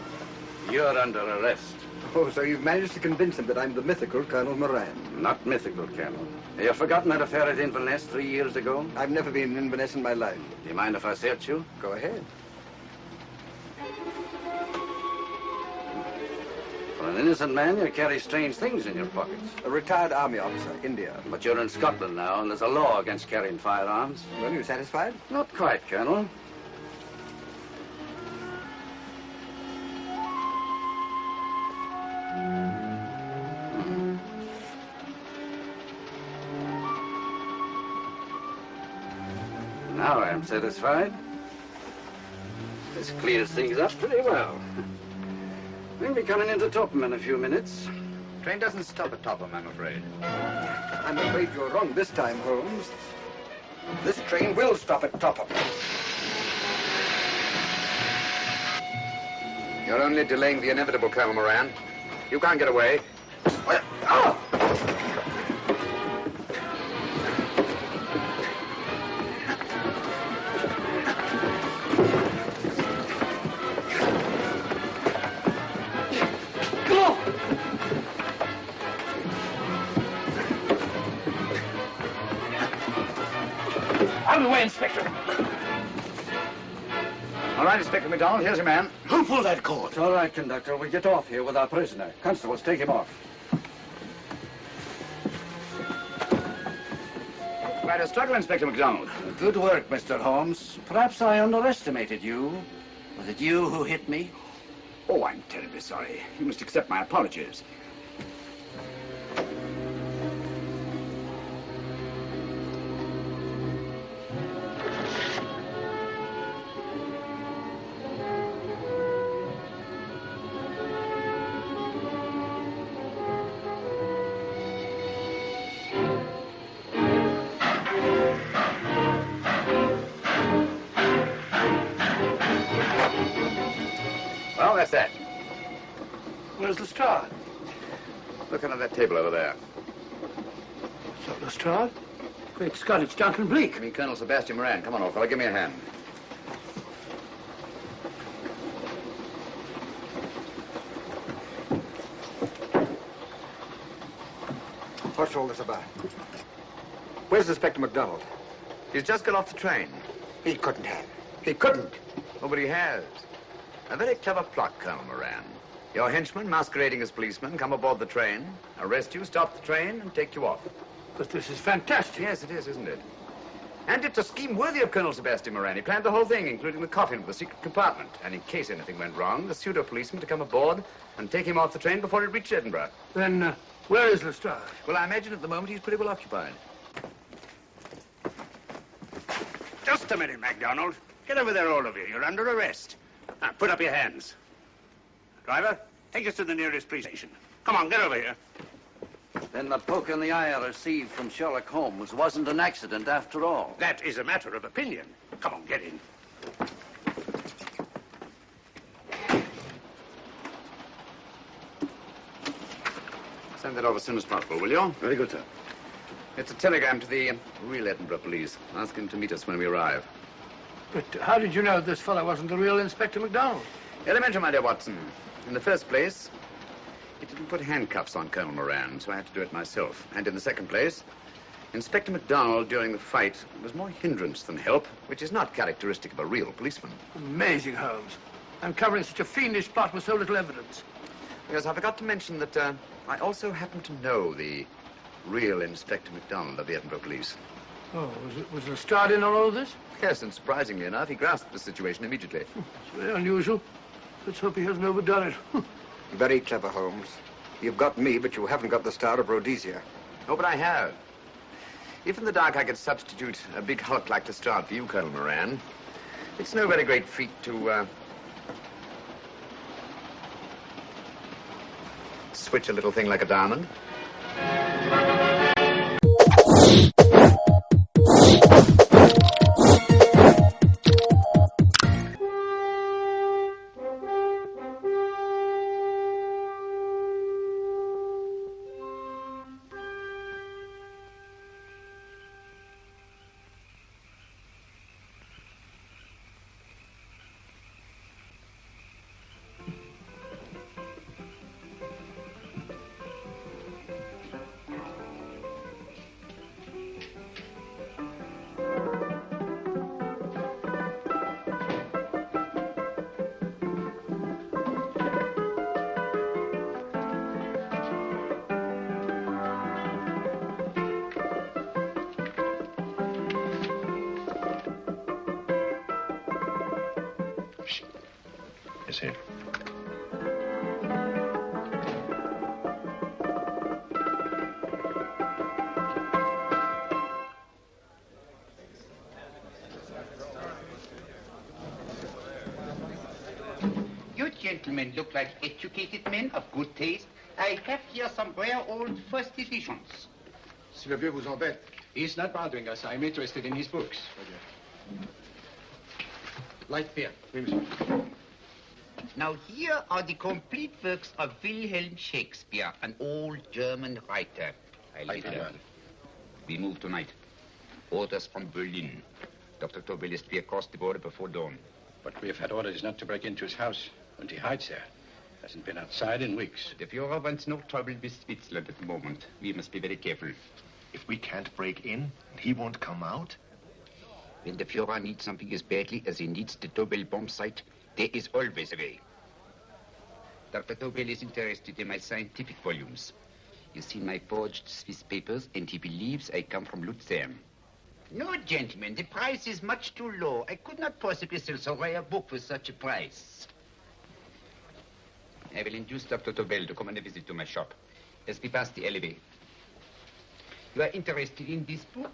You're under arrest. Oh, so you've managed to convince him that I'm the mythical Colonel Moran. Not mythical, Colonel. Have you forgotten that affair at Inverness 3 years ago? I've never been in Inverness in my life. Do you mind if I search you? Go ahead. For an innocent man, you carry strange things in your pockets. A retired army officer, India. But you're in Scotland now, and there's a law against carrying firearms. Well, you satisfied? Not quite, Colonel. Now I am satisfied. This clears things up pretty well. We'll be coming into Topham in a few minutes. Train doesn't stop at Topham, I'm afraid. I'm afraid you're wrong this time, Holmes. This train will stop at Topham. You're only delaying the inevitable, Colonel Moran. You can't get away. Out of the way, Inspector. All right, Inspector MacDonald, here's your man. Who pulled that cord? It's all right, conductor. We'll get off here with our prisoner. Constables, take him off. Quite a struggle, Inspector MacDonald. Good work, Mr. Holmes. Perhaps I underestimated you. Was it you who hit me? Oh, I'm terribly sorry. You must accept my apologies. Well, that's that. Where's Lestrade? Look under that table over there. Is that Lestrade? Great Scott, it's Duncan Bleak. I mean, Colonel Sebastian Moran. Come on, old fellow, give me a hand. What's all this about? Where's Inspector MacDonald? He's just got off the train. He couldn't have. He couldn't. Oh, but he has. A very clever plot, Colonel Moran. Your henchman, masquerading as policeman, come aboard the train, arrest you, stop the train, and take you off. But this is fantastic. Yes, it is, isn't it? And it's a scheme worthy of Colonel Sebastian Moran. He planned the whole thing, including the coffin with the secret compartment. And in case anything went wrong, the pseudo-policeman to come aboard and take him off the train before it reached Edinburgh. Then, where is Lestrade? Well, I imagine at the moment he's pretty well occupied. Just a minute, MacDonald. Get over there, all of you. You're under arrest. Now, put up your hands. Driver, take us to the nearest police station. Come on, get over here. Then the poke in the eye I received from Sherlock Holmes wasn't an accident after all. That is a matter of opinion. Come on, get in. Send that off as soon as possible, will you? Very good, sir. It's a telegram to the real Edinburgh police. Ask him to meet us when we arrive. But how did you know this fellow wasn't the real Inspector MacDonald? Elementary, my dear Watson. In the first place, he didn't put handcuffs on Colonel Moran, so I had to do it myself. And in the second place, Inspector MacDonald, during the fight, was more hindrance than help, which is not characteristic of a real policeman. Amazing, Holmes. Uncovering such a fiendish plot with so little evidence. Yes, I forgot to mention that I also happen to know the real Inspector MacDonald of the Edinburgh police. Oh, was Lestrade in on all of this? Yes, and surprisingly enough, he grasped the situation immediately. It's very unusual. Let's hope he hasn't overdone it. Very clever, Holmes. You've got me, but you haven't got the Star of Rhodesia. Oh, but I have. If in the dark I could substitute a big hulk like Lestrade for you, Colonel Moran, it's no very great feat to, switch a little thing like a diamond. see. You gentlemen look like educated men of good taste. I have here some rare old first editions. Si le vieux vous embête. He's not bothering us. I'm interested in his books. Light beer. Oui, monsieur. Now, here are the complete works of Wilhelm Shakespeare, an old German writer. We move tonight. Orders from Berlin. Dr. Tobel is to be across the border before dawn. But we have had orders not to break into his house, and he hides there. Hasn't been outside in weeks. The Führer wants no trouble with Switzerland at the moment. We must be very careful. If we can't break in, he won't come out? When the Führer needs something as badly as he needs the Tobel bomb site, there is always a way. Dr. Tobel is interested in my scientific volumes. He's seen my forged Swiss papers, and he believes I come from Lucerne. No, gentlemen, the price is much too low. I could not possibly sell so rare a book for such a price. I will induce Dr. Tobel to come on a visit to my shop as we pass the alleyway. You are interested in this book?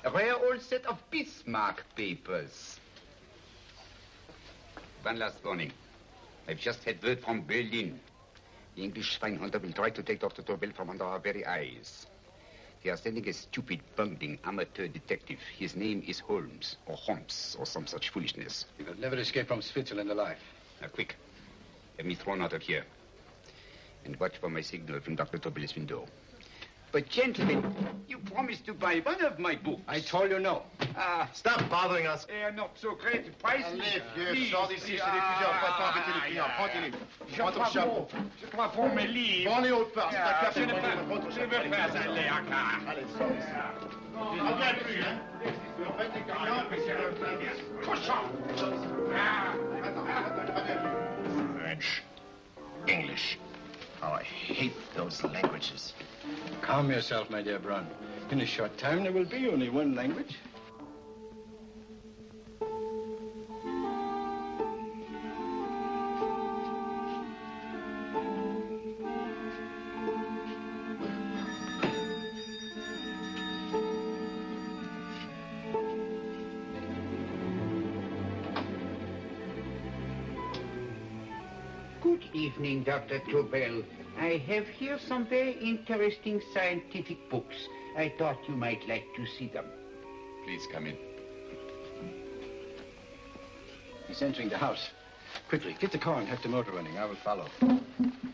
A rare old set of Bismarck papers. One last warning. I've just had word from Berlin. The English spine hunter will try to take Dr. Tobel from under our very eyes. They are sending a stupid, bungling amateur detective. His name is Holmes, or Holmes, or some such foolishness. He will never escape from Switzerland alive. Now, quick. Have me thrown out of here. And watch for my signal from Dr. Tobel's window. But, gentlemen, you promised to buy one of my books. I told you no. Stop bothering us. They are not so great a price. Allez, vieux, sors d'ici, c'est des plusieurs fois pas embêter les clients. Prends tes livres. Prends ton chapeau. Je crois pour mes livres. Prends les hautes parts. C'est ta classe. Je ne veux pas aller à car. Allez, sors d'ici. Reviens plus, hein. Faites tes clients. Cochon. French. English. How I hate those languages. Calm yourself, my dear Braun. In a short time, there will be only one language. Good evening, Dr. Tobel. I have here some very interesting scientific books. I thought you might like to see them. Please come in. He's entering the house. Quickly, get the car and have the motor running. I will follow.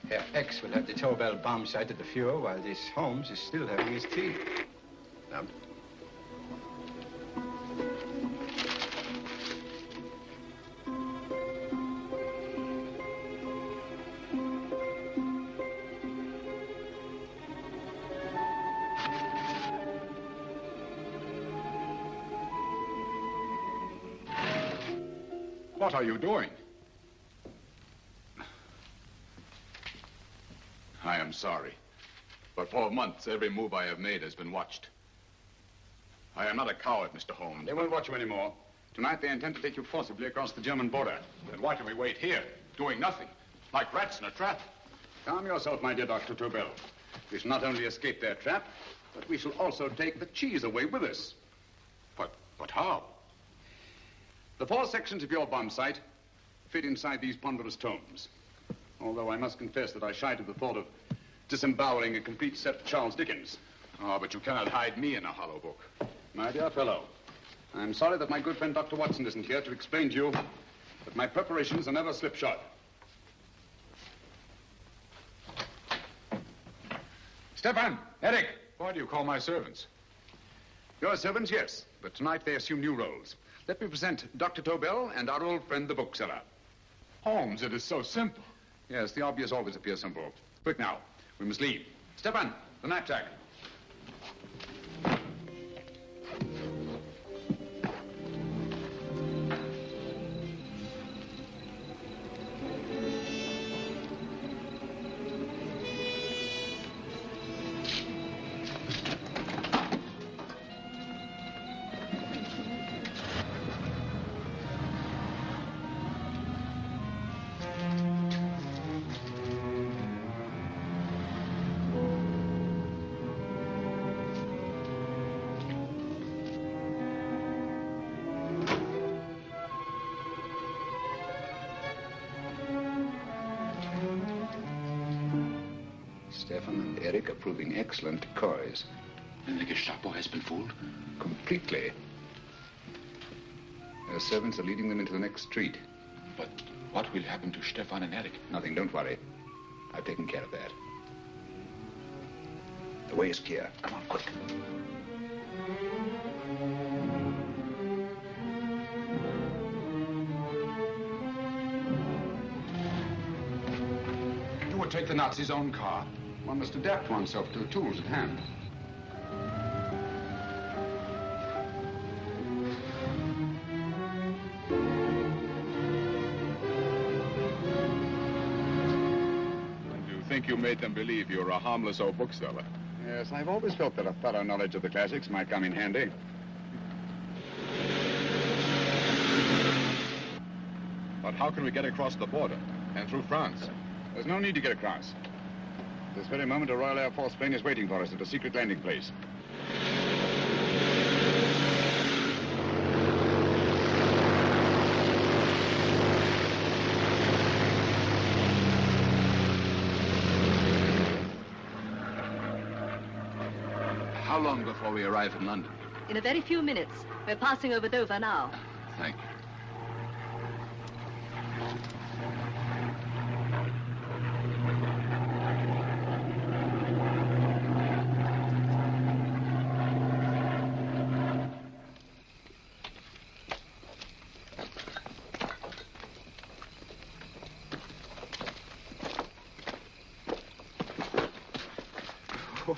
Herr X will have the Tobel bomb site at the Führer while this Holmes is still having his tea. Now. What are you doing? I am sorry, but for months, every move I have made has been watched. I am not a coward, Mr. Holmes. They won't watch you anymore. Tonight, they intend to take you forcibly across the German border. Then why do we wait here, doing nothing, like rats in a trap? Calm yourself, my dear Dr. Tobel. We shall not only escape their trap, but we shall also take the cheese away with us. But how? The 4 sections of your bomb site fit inside these ponderous tomes. Although I must confess that I shied at the thought of disemboweling a complete set of Charles Dickens. Oh, but you cannot hide me in a hollow book. My dear fellow, I'm sorry that my good friend Dr. Watson isn't here to explain to you that my preparations are never slipshod. Stefan, Eric, why do you call my servants? Your servants, yes, but tonight they assume new roles. Let me present Dr. Tobel and our old friend, the bookseller. Holmes, it is so simple. Yes, the obvious always appears simple. Quick now, we must leave. Stefan, the knapsack. Stefan and Eric are proving excellent decoys. And the Gestapo has been fooled? Completely. Their servants are leading them into the next street. But what will happen to Stefan and Eric? Nothing, don't worry. I've taken care of that. The way is clear. Come on, quick. You would take the Nazis' own car? One must adapt oneself to the tools at hand. I think you made them believe you were a harmless old bookseller. Yes, I've always felt that a thorough knowledge of the classics might come in handy. But how can we get across the border and through France? There's no need to get across. At this very moment, a Royal Air Force plane is waiting for us at a secret landing place. How long before we arrive in London? In a very few minutes. We're passing over Dover now. Thank you.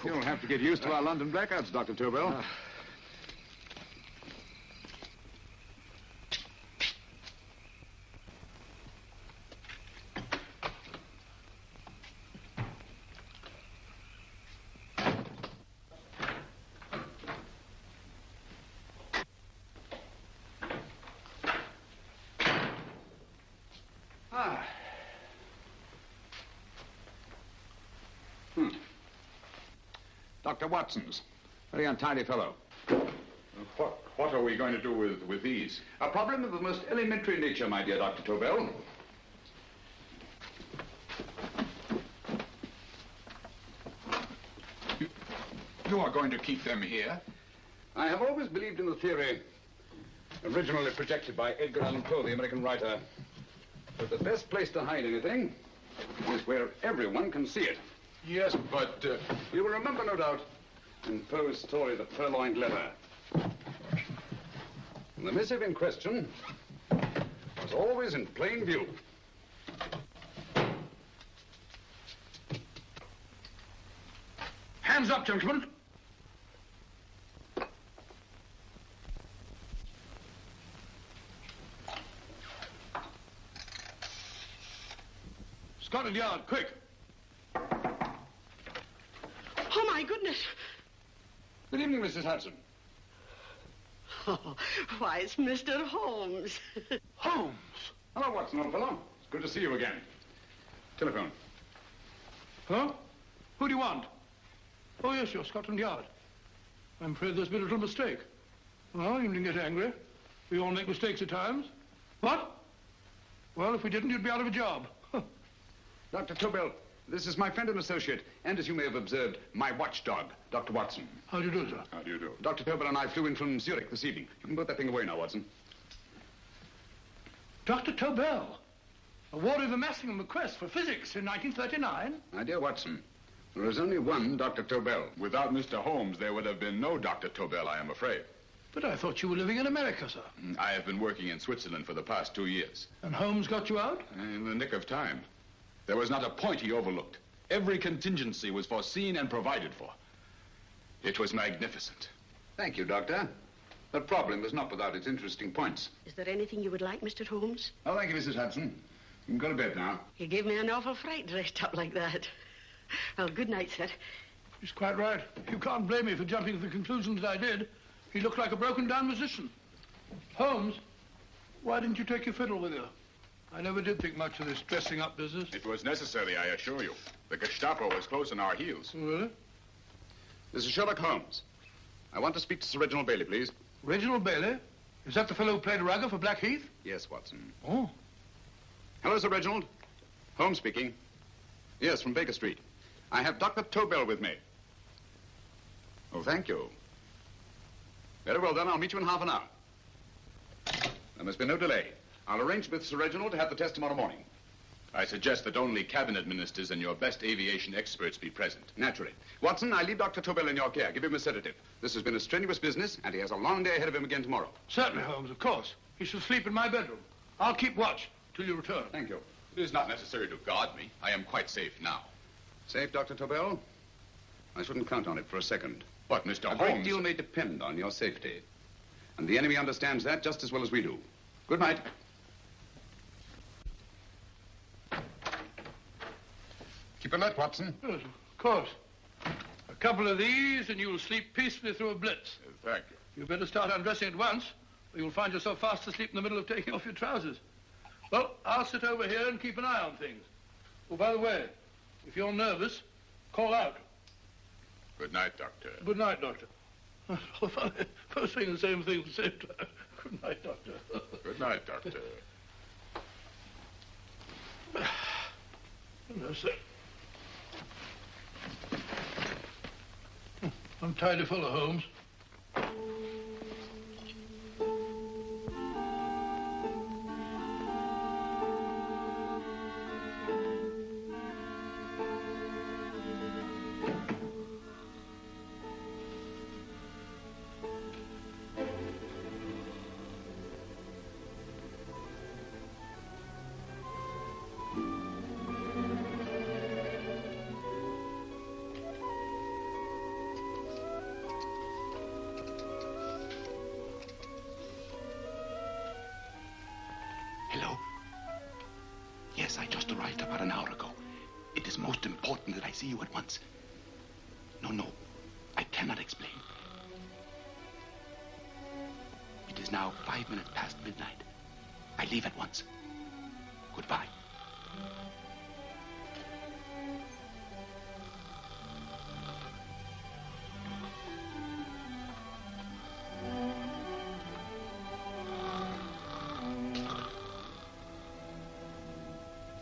You'll have to get used to our London blackouts, Dr. Tobel. Dr. Watson's. Very untidy fellow. What are we going to do with these? A problem of the most elementary nature, my dear Dr. Tobel. You are going to keep them here? I have always believed in the theory, originally projected by Edgar Allan Poe, the American writer, that the best place to hide anything is where everyone can see it. Yes, but... You will remember, no doubt, in Poe's story, The Purloined Letter. The missive in question was always in plain view. Hands up, gentlemen. Scotland Yard, quick. Oh, my goodness. Good evening, Mrs. Hudson. Oh, why, it's Mr. Holmes. Holmes? Hello, Watson, old fellow. It's good to see you again. Telephone. Huh? Who do you want? Oh, yes, you're Scotland Yard. I'm afraid there's been a little mistake. Well, you needn't get angry. We all make mistakes at times. What? Well, if we didn't, you'd be out of a job. Dr. Tobel, this is my friend and associate, and as you may have observed, my watchdog, Dr. Watson. How do you do, sir? How do you do? Dr. Tobel and I flew in from Zurich this evening. You can put that thing away now, Watson. Dr. Tobel, awarded the Massingham Bequest for physics in 1939. My dear Watson, there is only one Dr. Tobel. Without Mr. Holmes, there would have been no Dr. Tobel, I am afraid. But I thought you were living in America, sir. I have been working in Switzerland for the past 2 years. And Holmes got you out? In the nick of time. There was not a point he overlooked. Every contingency was foreseen and provided for. It was magnificent. Thank you, Doctor. The problem is not without its interesting points. Is there anything you would like, Mr. Holmes? Oh, thank you, Mrs. Hudson. You can go to bed now. You gave me an awful fright dressed up like that. Well, good night, sir. He's quite right. You can't blame me for jumping to the conclusion that I did. He looked like a broken-down musician. Holmes, why didn't you take your fiddle with you? I never did think much of this dressing-up business. It was necessary, I assure you. The Gestapo was close on our heels. Really? This is Sherlock Holmes. I want to speak to Sir Reginald Bailey, please. Reginald Bailey? Is that the fellow who played Rugger for Blackheath? Yes, Watson. Oh. Hello, Sir Reginald. Holmes speaking. Yes, from Baker Street. I have Dr. Tobel with me. Oh, thank you. Very well, then. I'll meet you in half an hour. There must be no delay. I'll arrange with Sir Reginald to have the test tomorrow morning. I suggest that only cabinet ministers and your best aviation experts be present. Naturally. Watson, I leave Dr. Tobel in your care. Give him a sedative. This has been a strenuous business, and he has a long day ahead of him again tomorrow. Certainly, Holmes, of course. He shall sleep in my bedroom. I'll keep watch till you return. Thank you. It is not necessary to guard me. I am quite safe now. Safe, Dr. Tobel? I shouldn't count on it for a second. But, Mr. Holmes... A great deal may depend on your safety. And the enemy understands that just as well as we do. Good night. Keep alert, Watson. Yes, of course. A couple of these, and you'll sleep peacefully through a blitz. Thank you. You'd better start undressing at once, or you'll find yourself fast asleep in the middle of taking off your trousers. Well, I'll sit over here and keep an eye on things. Oh, by the way, if you're nervous, call out. Good night, Doctor. Good night, Doctor. Both saying the same thing at the same time. Good night, Doctor. Good night, Doctor. No, sir. I'm tidy full of Holmes. Hello? Yes, I just arrived about an hour ago. It is most important that I see you at once. No, I cannot explain. It is now 5 minutes past midnight. I leave at once. Goodbye.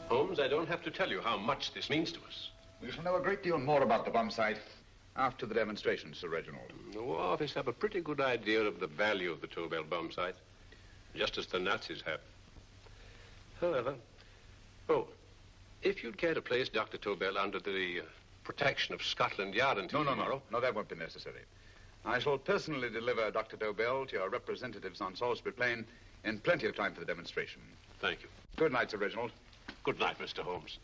Holmes, I don't have to tell you how much this means to us. We shall know a great deal more about the bomb site after the demonstration, Sir Reginald. The War Office have a pretty good idea of the value of the Tobel bomb site, just as the Nazis have. However, if you'd care to place Dr. Tobel under the protection of Scotland Yard until tomorrow... No, that won't be necessary. I shall personally deliver Dr. Tobel to your representatives on Salisbury Plain in plenty of time for the demonstration. Thank you. Good night, Sir Reginald. Good night, Mr. Holmes.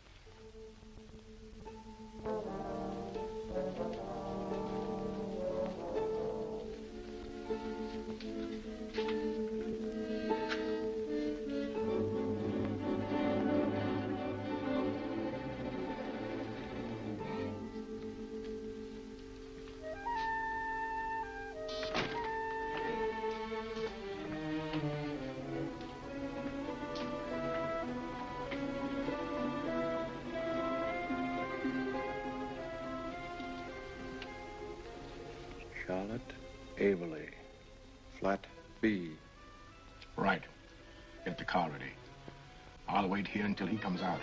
Charlotte Averley, flat B. Right. Get the car ready. I'll wait here until he comes out.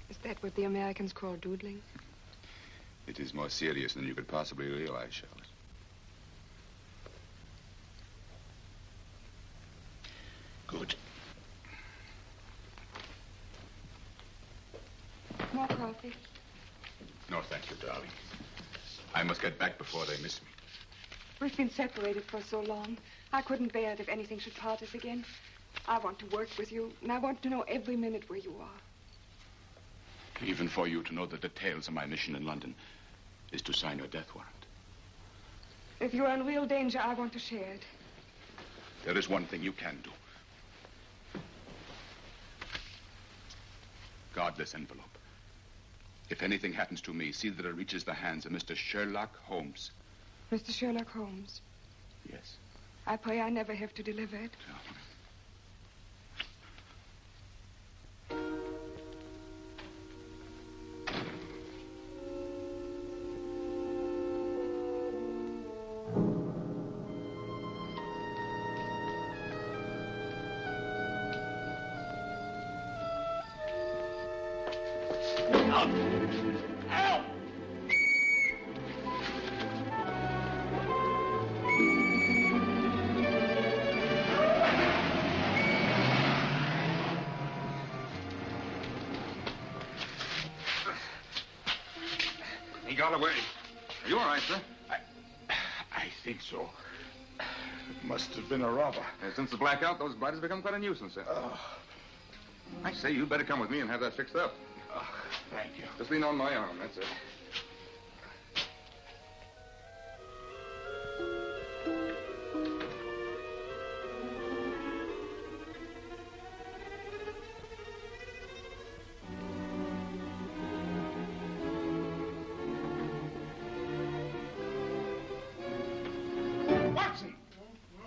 Is that what the Americans call doodling? It is more serious than you could possibly realize, Charlotte. Good. More coffee? No, thank you, darling. I must get back before they miss me. We've been separated for so long. I couldn't bear it if anything should part us again. I want to work with you, and I want to know every minute where you are. Even for you to know the details of my mission in London is to sign your death warrant. If you're in real danger, I want to share it. There is one thing you can do. Guard this envelope. If anything happens to me, see that it reaches the hands of Mr. Sherlock Holmes. Mr. Sherlock Holmes? Yes. I pray I never have to deliver it. Help! Help! He got away. Are you all right, sir? I think so. It must have been a robber. Since the blackout, those gliders become quite a nuisance, sir. I say, you'd better come with me and have that fixed up. Thank you. Just lean on my arm, that's it.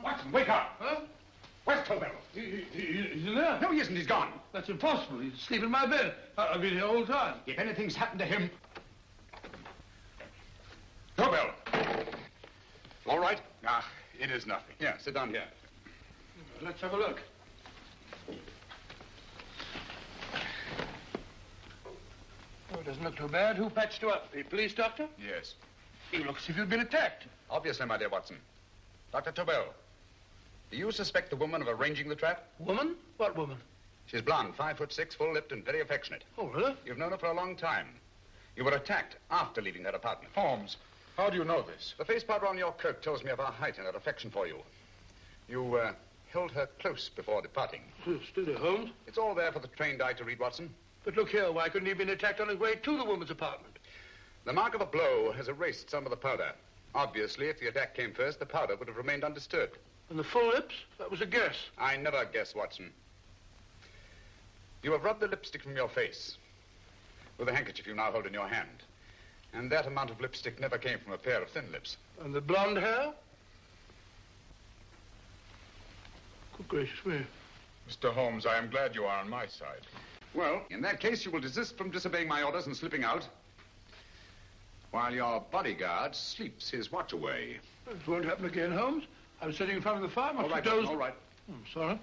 Watson, wake up! Huh? Where's Tobel? He's in there. No, he isn't. He's gone. That's impossible. He's asleep in my bed. I've been here all the time. If anything's happened to him... Tobel! All right? It is nothing. Yeah, sit down here. Let's have a look. Oh, it doesn't look too bad. Who patched you up? The police doctor? Yes. You look as if you'd been attacked. Obviously, my dear Watson. Dr. Tobel, do you suspect the woman of arranging the trap? Woman? What woman? She's blonde, 5'6", full-lipped, and very affectionate. Oh, really? You've known her for a long time. You were attacked after leaving her apartment. Holmes, how do you know this? The face powder on your coat tells me of her height and her affection for you. You held her close before departing. Steady, Holmes. It's all there for the trained eye to read, Watson. But look here, why couldn't he have been attacked on his way to the woman's apartment? The mark of a blow has erased some of the powder. Obviously, if the attack came first, the powder would have remained undisturbed. And the full lips? That was a guess. I never guess, Watson. You have rubbed the lipstick from your face with the handkerchief you now hold in your hand. And that amount of lipstick never came from a pair of thin lips. And the blonde hair? Good gracious me. Mr. Holmes, I am glad you are on my side. Well, in that case, you will desist from disobeying my orders and slipping out while your bodyguard sleeps his watch away. It won't happen again, Holmes. I was sitting in front of the fire. All right, all right. Sorry.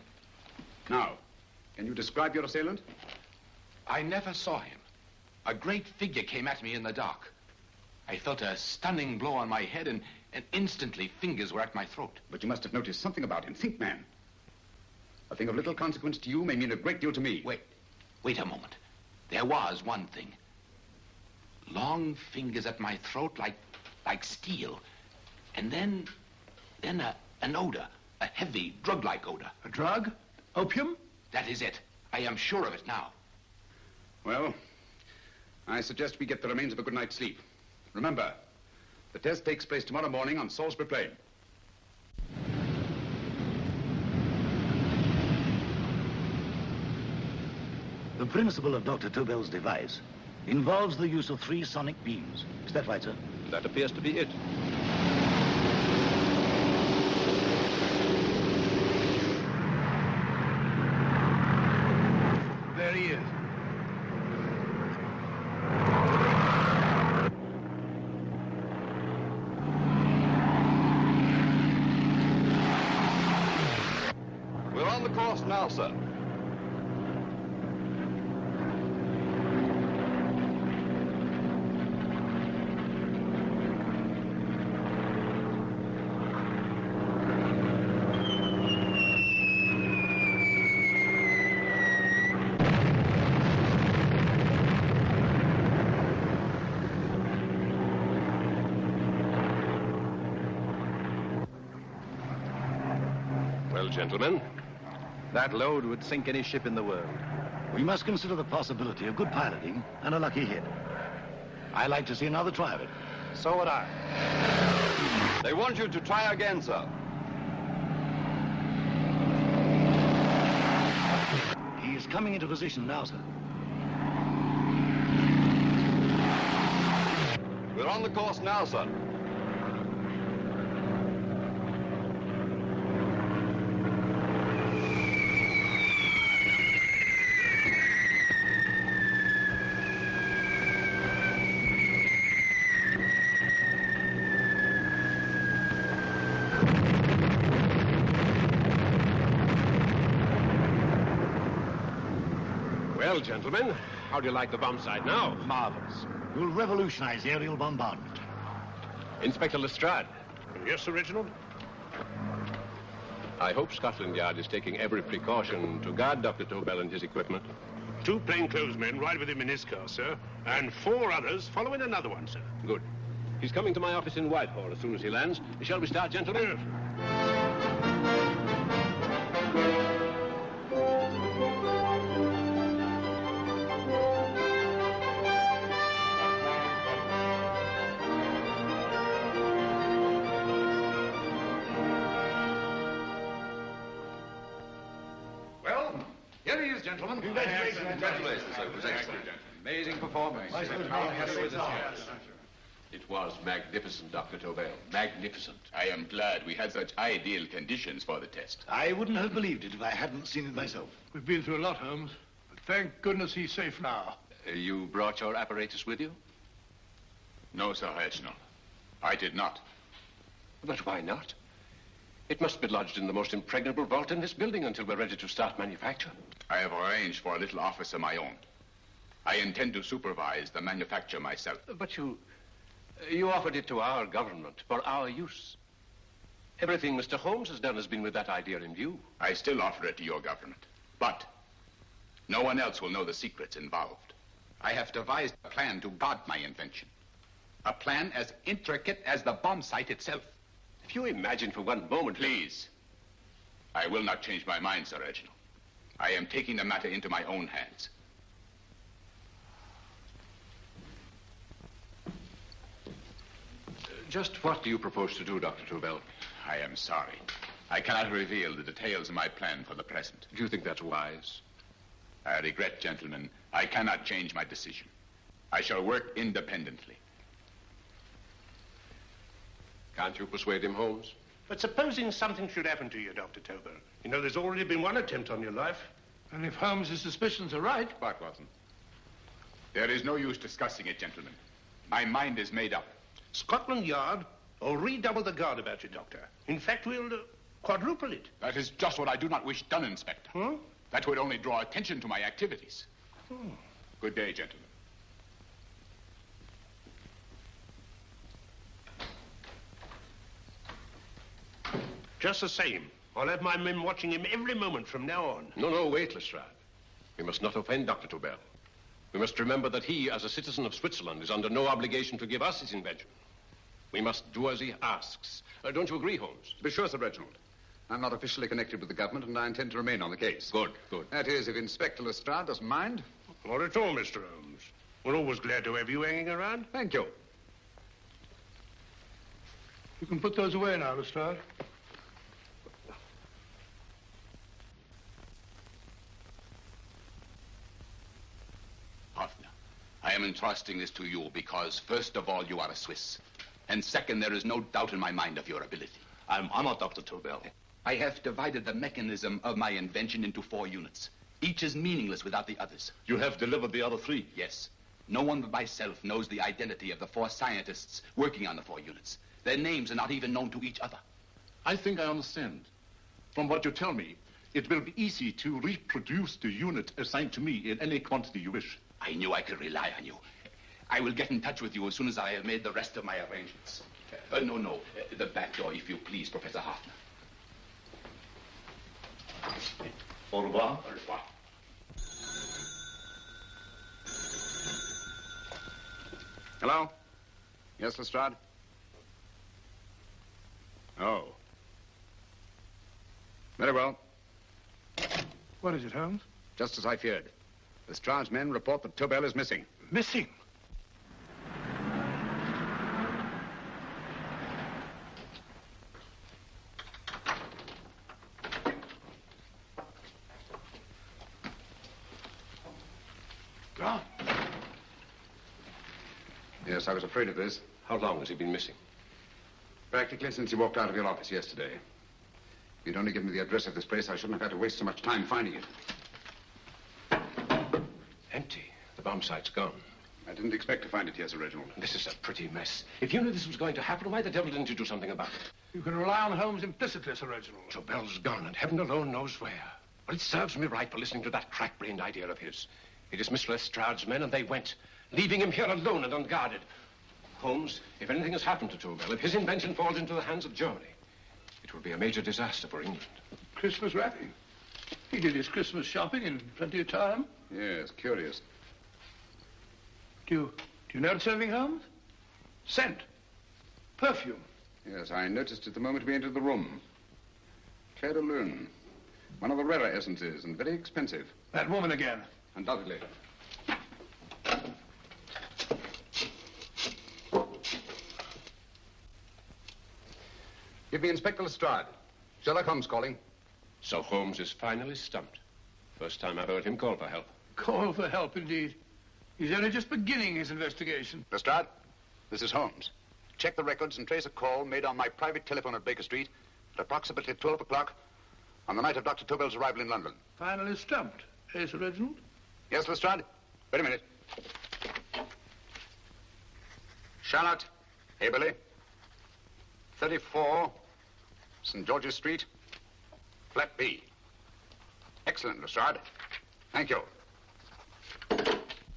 Now, can you describe your assailant? I never saw him. A great figure came at me in the dark. I felt a stunning blow on my head, and instantly fingers were at my throat. But you must have noticed something about him. Think, man. A thing of little consequence to you may mean a great deal to me. Wait a moment. There was one thing. Long fingers at my throat like steel. And then an odor. A heavy, drug-like odor. A drug? Opium? That is it. I am sure of it now. Well, I suggest we get the remains of a good night's sleep. Remember, the test takes place tomorrow morning on Salisbury Plain. The principle of Dr. Tobel's device involves the use of 3 sonic beams. Is that right, sir? That appears to be it. There he is. We're on the course now, sir. Well, gentlemen, that load would sink any ship in the world. We must consider the possibility of good piloting and a lucky hit. I like to see another try of it. So would I. They want you to try again, sir. He is coming into position now, sir. We're on the course now, sir. Well, gentlemen, How do you like the bomb sight now? Marvelous. We'll revolutionize the aerial bombardment. Inspector Lestrade. Yes, Sir Reginald? I hope Scotland Yard is taking every precaution to guard Dr. Tobel and his equipment. 2 plainclothes men ride with him in his car, sir, and 4 others follow in another one, sir. Good. He's coming to my office in Whitehall as soon as he lands. Shall we start, gentlemen? Here he is, gentlemen. Congratulations, sir. It was excellent. Amazing performance. It was magnificent, Dr. Tobel. Magnificent. I am glad we had such ideal conditions for the test. I wouldn't have believed it if I hadn't seen it myself. We've been through a lot, Holmes. But thank goodness he's safe now. You brought your apparatus with you? No, Sir Reginald. I did not. But why not? It must be lodged in the most impregnable vault in this building until we're ready to start manufacture. I have arranged for a little office of my own. I intend to supervise the manufacture myself. But you offered it to our government for our use. Everything Mr. Holmes has done has been with that idea in view. I still offer it to your government. But no one else will know the secrets involved. I have devised a plan to guard my invention. A plan as intricate as the bomb sight itself. If you imagine for one moment... Please. I will not change my mind, Sir Reginald. I am taking the matter into my own hands. Just what do you propose to do, Dr. Tobel? I am sorry. I cannot reveal the details of my plan for the present. Do you think that's wise? I regret, gentlemen, I cannot change my decision. I shall work independently. Can't you persuade him, Holmes? But supposing something should happen to you, Dr. Tobel. You know, there's already been one attempt on your life. And if Holmes' suspicions are right... What, Watson? There is no use discussing it, gentlemen. My mind is made up. Scotland Yard will redouble the guard about you, Doctor. In fact, we'll quadruple it. That is just what I do not wish done, Inspector. Huh? That would only draw attention to my activities. Good day, gentlemen. Just the same, I'll have my men watching him every moment from now on. No, wait, Lestrade. We must not offend Dr. Tobel. We must remember that he, as a citizen of Switzerland, is under no obligation to give us his invention. We must do as he asks. Don't you agree, Holmes? To be sure, Sir Reginald. I'm not officially connected with the government, and I intend to remain on the case. Good. That is, if Inspector Lestrade doesn't mind. Not at all, Mr. Holmes. We're always glad to have you hanging around. Thank you. You can put those away now, Lestrade. Hoffner, I am entrusting this to you because, first of all, you are a Swiss. And second, there is no doubt in my mind of your ability. I'm honored, Dr. Tobel. I have divided the mechanism of my invention into 4 units. Each is meaningless without the others. You have delivered the other 3? Yes. No one but myself knows the identity of the 4 scientists working on the 4 units. Their names are not even known to each other. I think I understand. From what you tell me, it will be easy to reproduce the unit assigned to me in any quantity you wish. I knew I could rely on you. I will get in touch with you as soon as I have made the rest of my arrangements. No. The back door, if you please, Professor Hoffner. Au revoir. Au revoir. Hello? Yes, Lestrade? Oh. Very well. What is it, Holmes? Just as I feared. Lestrade's men report that Tobel is missing. Missing? Gone. Yes, I was afraid of this. How long has he been missing? Practically since he walked out of your office yesterday. If you'd only given me the address of this place, I shouldn't have had to waste so much time finding it. Empty. The bomb site's gone. I didn't expect to find it here, Sir Reginald. This is a pretty mess. If you knew this was going to happen, why the devil didn't you do something about it? You can rely on Holmes implicitly, Sir Reginald. Tobel's gone, and heaven alone knows where. Well, it serves me right for listening to that crack-brained idea of his. He dismissed Lestrade's men, and they went, leaving him here alone and unguarded. Holmes, if anything has happened to Tobel, if his invention falls into the hands of Germany, it will be a major disaster for England. Christmas wrapping. He did his Christmas shopping in plenty of time. Yes, curious. Do you notice anything, Holmes? Scent. Perfume. Yes, I noticed it the moment we entered the room. Claire de Lune. One of the rarer essences, and very expensive. That woman again. Undoubtedly. Give me Inspector Lestrade. Sherlock Holmes calling. So Holmes is finally stumped. First time I've heard him call for help. Call for help, indeed. He's only just beginning his investigation. Lestrade, this is Holmes. Check the records and trace a call made on my private telephone at Baker Street at approximately 12 o'clock on the night of Dr. Tobel's arrival in London. Finally stumped. Eh, Sir Reginald? Yes, Lestrade? Wait a minute. Charlotte, Haberley, 34, St. George's Street, flat B. Excellent, Lestrade. Thank you.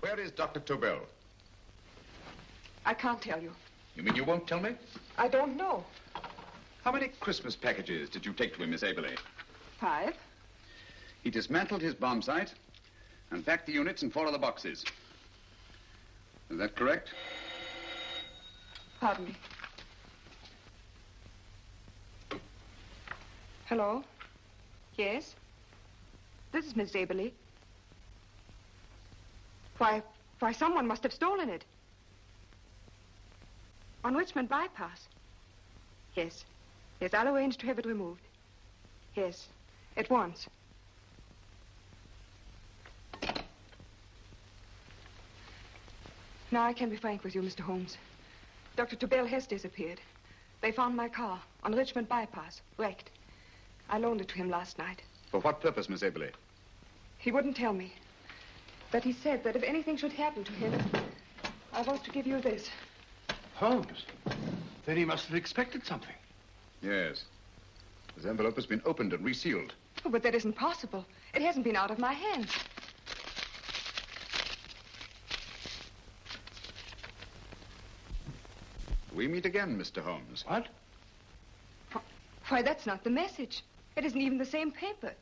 Where is Dr. Tobel? I can't tell you. You mean you won't tell me? I don't know. How many Christmas packages did you take to him, Miss Haberley? 5. He dismantled his bomb site and packed the units in 4 other boxes. Is that correct? Pardon me. Hello? Yes? This is Miss Aberley. Why, someone must have stolen it. On Richmond Bypass. Yes. Yes, I'll arrange to have it removed. Yes, at once. Now I can be frank with you, Mr. Holmes. Dr. Tobel has disappeared. They found my car on Richmond Bypass, wrecked. I loaned it to him last night. For what purpose, Miss Aberley? He wouldn't tell me. But he said that if anything should happen to him, I was to give you this. Holmes? Then he must have expected something. Yes. This envelope has been opened and resealed. Oh, but that isn't possible. It hasn't been out of my hands. We meet again, Mr. Holmes. What? Why, that's not the message. It isn't even the same paper.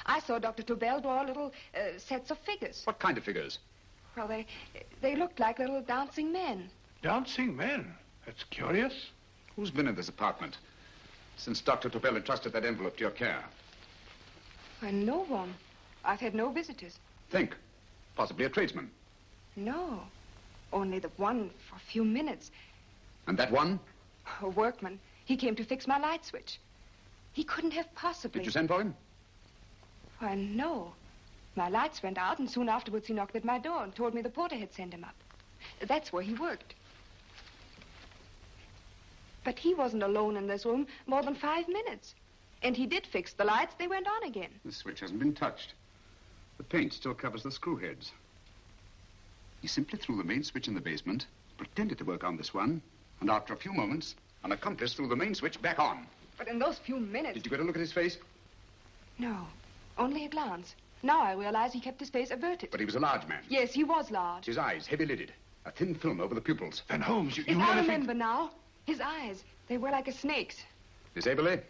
I saw Dr. Tobel draw little sets of figures. What kind of figures? Well, they looked like little dancing men. Dancing men? That's curious. Who's been in this apartment since Dr. Tobel entrusted that envelope to your care? Why, no one. I've had no visitors. Think. Possibly a tradesman. No. Only the one for a few minutes. And that one? A workman. He came to fix my light switch. He couldn't have possibly... Did you send for him? Why, no. My lights went out, and soon afterwards he knocked at my door and told me the porter had sent him up. That's where he worked. But he wasn't alone in this room more than 5 minutes. And he did fix the lights. They went on again. The switch hasn't been touched. The paint still covers the screw heads. He simply threw the main switch in the basement, pretended to work on this one, and after a few moments, an accomplice threw the main switch back on. But in those few minutes... Did you get a look at his face? No, only a glance. Now I realize he kept his face averted. But he was a large man. Yes, he was large. His eyes heavy-lidded. A thin film over the pupils. Then Holmes, you Yes, really I think... remember now. His eyes, they were like a snake's. Miss Aberley,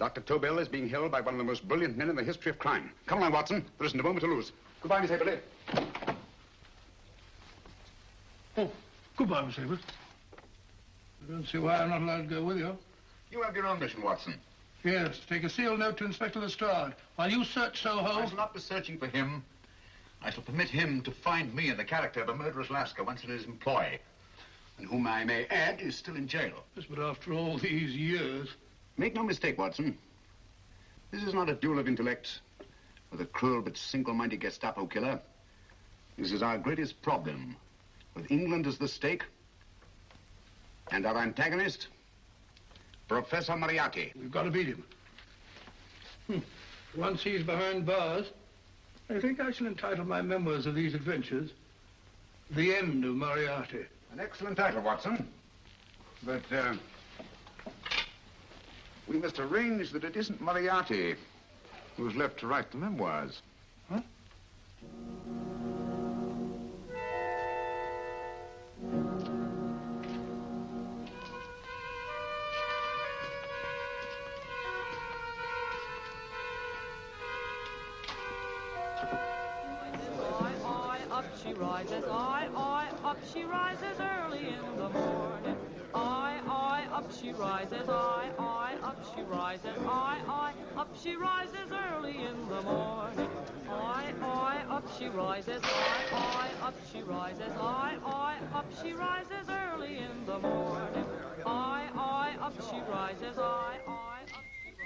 Dr. Tobel is being held by one of the most brilliant men in the history of crime. Come along, Watson. There isn't a moment to lose. Goodbye, Miss Aberley. Oh, goodbye, Miss Aberley. I don't see why I'm not allowed to go with you. You have your own mission, Watson. Yes, take a sealed note to Inspector Lestrade. While you search Soho... I shall not be searching for him. I shall permit him to find me in the character of a murderous Lascar once in his employ, and whom I may add is still in jail. Yes, but after all these years... Make no mistake, Watson. This is not a duel of intellect with a cruel but single-minded Gestapo killer. This is our greatest problem, with England as the stake, and our antagonist, Professor Moriarty. We've got to beat him. Once he's behind bars, I think I shall entitle my memoirs of these adventures, The End of Moriarty. An excellent title, Watson. But, we must arrange that it isn't Moriarty who's left to write the memoirs. Huh? she rises, I, up she rises early in the morning. I, up she rises, I, up she rises, I, up she rises early in the morning. I, up she rises, I, up she rises, I, up she rises early in the morning. I, up she rises, I, up she rises.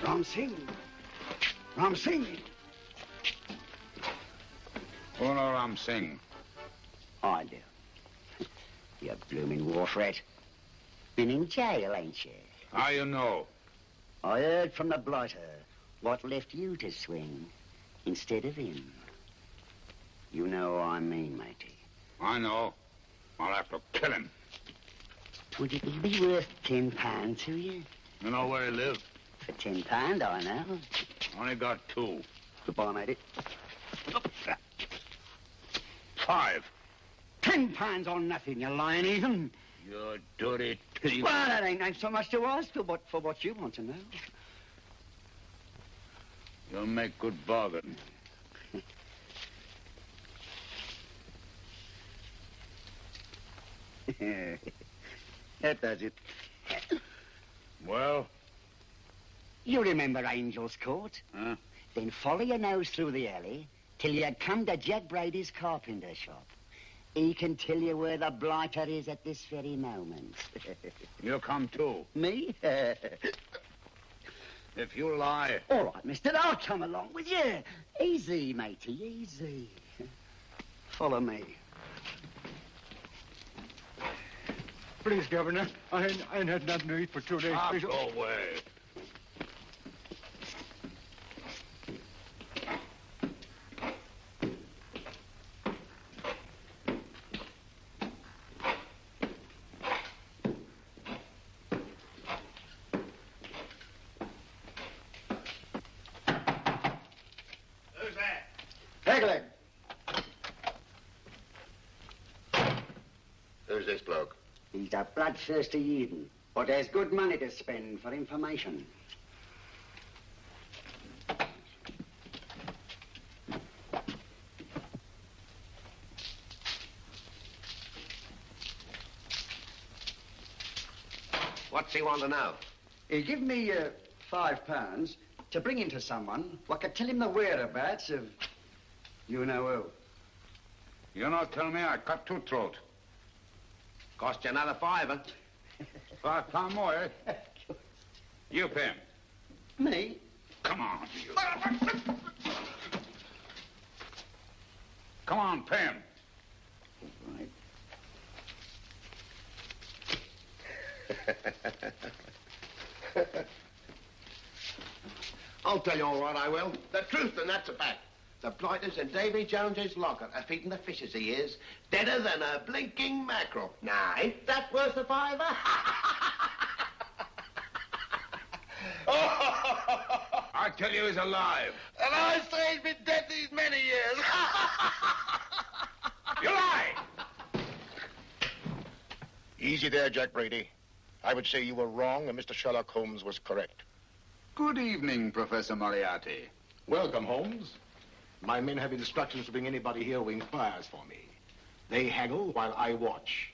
Ram Singh. Ram Singh. Oh, no, Ram Singh. I do. You blooming war threat. Been in jail, ain't you? How you know? I heard from the blighter what left you to swing instead of him. You know what I mean, matey. I know. I'll have to kill him. Would it be worth £10 to you? You know where he lives? For £10, I know. Only got 2. Goodbye, matey. 5. £10 on nothing, you lying heathen. You dirty thief. Well, that ain't so much to ask for what you want to know. You'll make good bargain. That does it. Well? You remember Angel's Court? Huh? Then follow your nose through the alley till you come to Jack Brady's carpenter shop. He can tell you where the blighter is at this very moment. You come too. Me? If you lie... All right, mister, I'll come along with you. Easy, matey, easy. Follow me. Please, Governor, I ain't had nothing to eat for 2 days. Go away. Who's that? Pegleg. Who's this bloke? He's a bloodthirsty heathen, but there's good money to spend for information. What's he want to know? He give me £5 to bring him to someone what could tell him the whereabouts of you know who. You not tell me I cut 2 throat. Cost you another £5. £5 more, eh? You pay him. Me? Come on, you. Come on, pay him. Right. I'll tell you all right, I will. The truth, and that's a fact. The blighters in Davy Jones's locker are feeding the fishes, he is. Deader than a blinking mackerel. Now, ain't that worth a £5? I tell you he's alive. And I say he's been dead these many years. You lie! Easy there, Jack Brady. I would say you were wrong and Mr. Sherlock Holmes was correct. Good evening, Professor Moriarty. Welcome, Holmes. My men have instructions to bring anybody here who inquires for me. They haggle while I watch.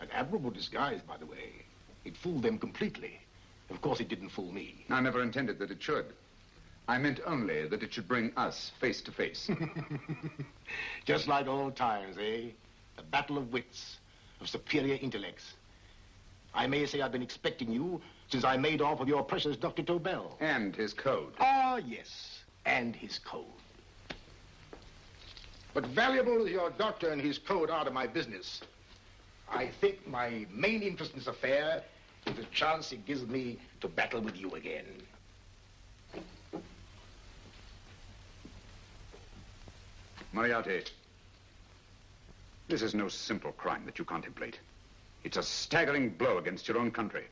An admirable disguise, by the way. It fooled them completely. Of course, it didn't fool me. I never intended that it should. I meant only that it should bring us face to face. Just like old times, eh? A battle of wits, of superior intellects. I may say I've been expecting you since I made off with your precious Dr. Tobel. And his code. Ah, yes, and his code. But valuable as your doctor and his code are to my business, I think my main interest in this affair is the chance it gives me to battle with you again. Moriarty, this is no simple crime that you contemplate. It's a staggering blow against your own country.